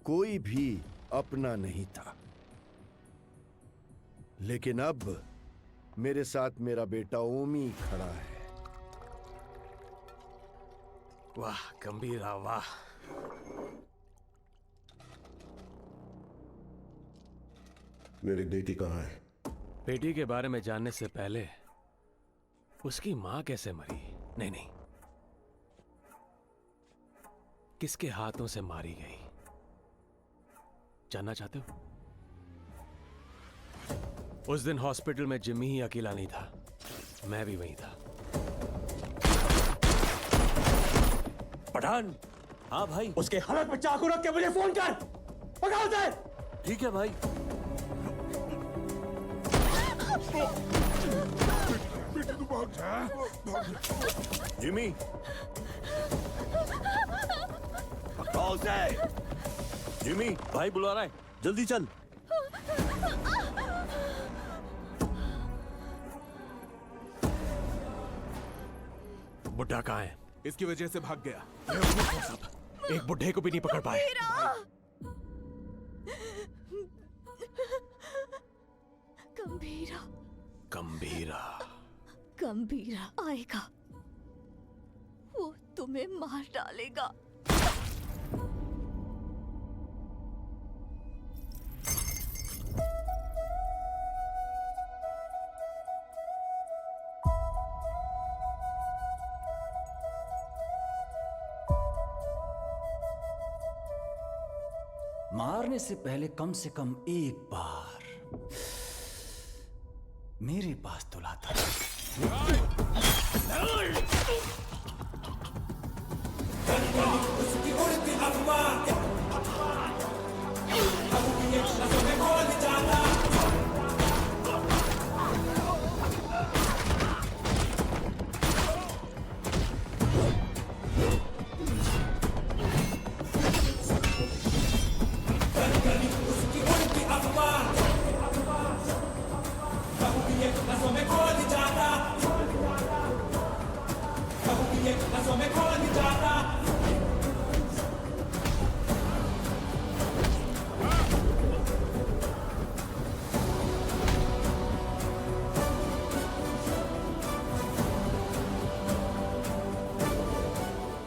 कोई भी अपना नहीं था, लेकिन अब मेरे साथ मेरा बेटा ओमी खड़ा है। वाह गंभीरा वाह। मेरी बेटी कहाँ है? बेटी के बारे में जानने से पहले उसकी मां कैसे मरी? नहीं, किसके हाथों से मारी गई जानना चाहते हो? उस दिन हॉस्पिटल में जिम्मी ही अकेला नहीं था, मैं भी वहीं था। पठान। हाँ भाई। उसके हालत में चाकू रख के मुझे फोन कर। पकड़ो उसे। ठीक है भाई। बेटी तू भाग जा। जिमी, पकड़ो उसे। जिमी, भाई बुला रहा है, जल्दी चल। बुड्ढा कहाँ है? इसकी वजह से भाग गया। एक बुड्ढे को भी नहीं पकड़ पाए। गंभीरा, गंभीरा, गंभीरा आएगा, वो तुम्हें मार डालेगा। मारने से पहले कम से कम एक बार मेरे पास तो लाता।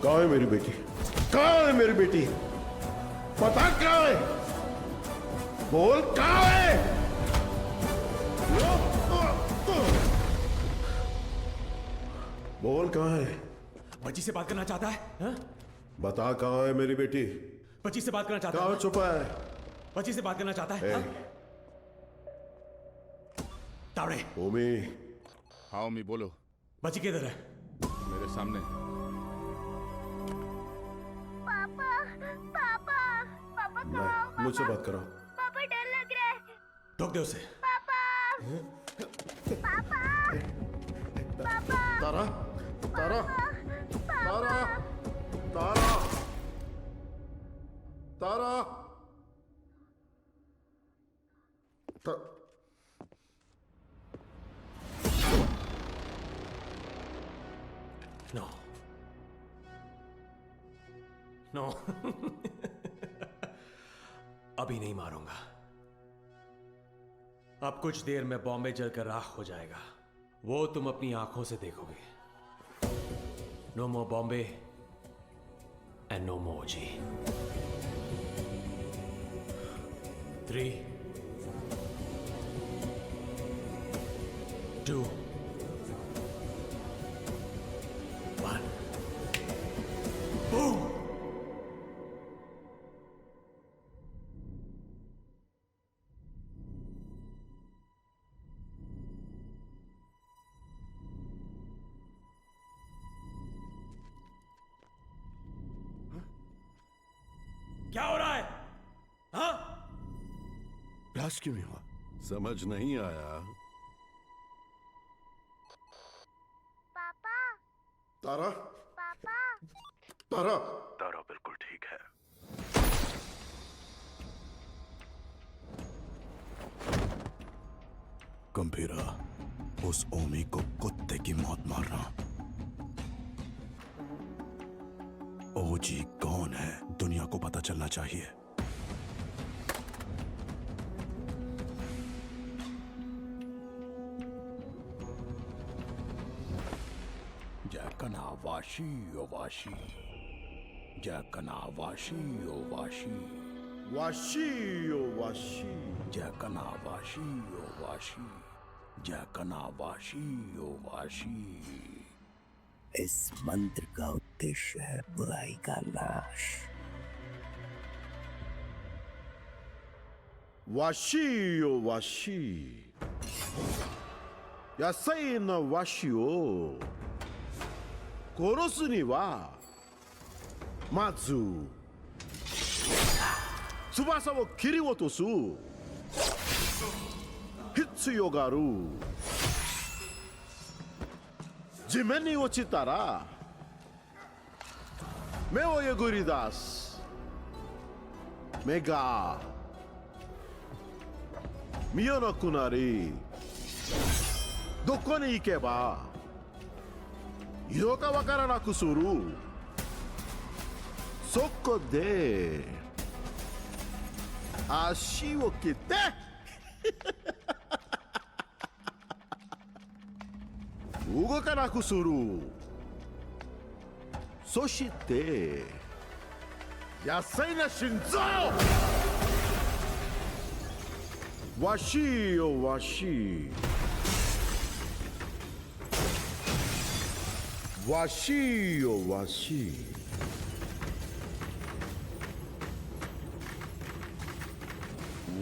कहाँ है मेरी बेटी? कहाँ है मेरी बेटी? पता कहाँ है? बोल कहाँ है? बोल कहाँ है? बच्ची से बात करना चाहता है? हा? बता कहाँ है मेरी बेटी? बच्ची से बात करना चाहता कहाँ है? छुपा है? बच्ची से बात करना चाहता है? हा? तावड़े। ओमी। हाँ ओमी बोलो। बच्ची किधर है? मेरे सामने। पापा, पापा, पापा कहाँ? मुझसे बात करो। पापा डर लग रहा है। ठोक दे उसे। पापा, पापा, पापा। तारा, तारा, तारा, तारा, तारा, नो, नो, अभी नहीं मारूंगा। अब कुछ देर में बॉम्बे जलकर राख हो जाएगा, वो तुम अपनी आंखों से देखोगे। No more Bombay and no more जी। 3, 2, 1, boom! क्या हो रहा है? हाँ? ब्लास्ट क्यों नहीं हुआ? समझ नहीं आया। पापा, तारा, पापा, तारा, तारा बिल्कुल ठीक है। गंभीरा, उस ओमी को कुत्ते की मौत मारना। ओजी कौन है दुनिया को पता चलना चाहिए। जैकना वाशी ओ वाशी, जैकना वाशी ओ वाशी, वाशी ओ वाशी, जैकना वाशी ओ वाशी, जैकना वाशी ओ वाशी। इस मंत्र का उद्देश्य है बुराई का नाश। वाशी ओ Vashi. 野生のワシを殺すにはまず翼を切り落とす必要がある。地面に落ちたら目をえぐり出す。目が見えなくなり、どこに行けばいいのかわからなくする。そこで足を切って動かなくする。そして野生な心臓。わしよわし、わしよわし、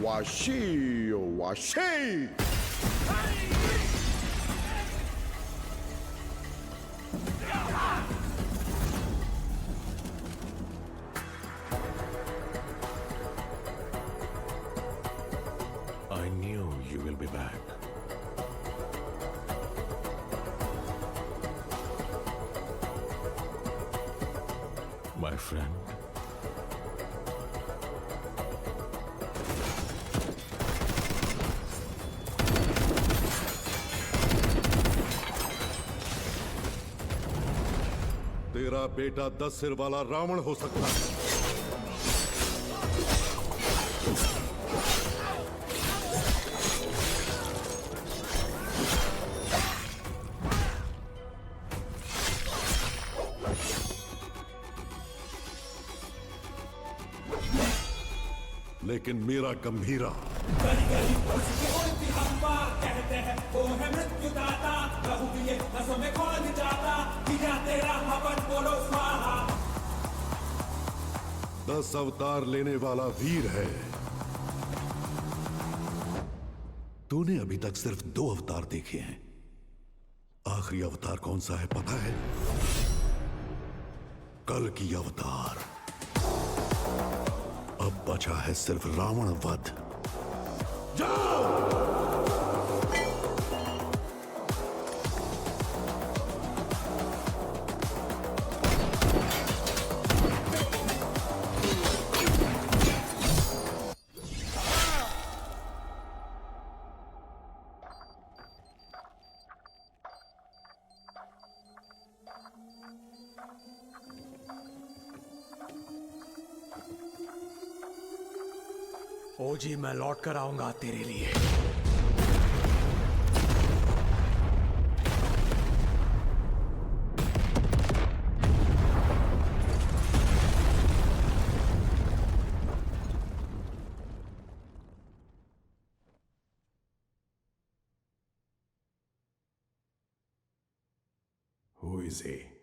わしよわし。I knew you will be back. My friend. तेरा बेटा 10 सिर वाला रावण हो सकता है, लेकिन मेरा गंभीरा दस अवतार लेने वाला वीर है। तूने अभी तक सिर्फ 2 अवतार देखे हैं। आखिरी अवतार कौन सा है पता है? कल की अवतार। अब बचा है सिर्फ रावण वध। जाओ! ओजी, मैं लौट कर आऊंगा तेरे लिए। Who is he?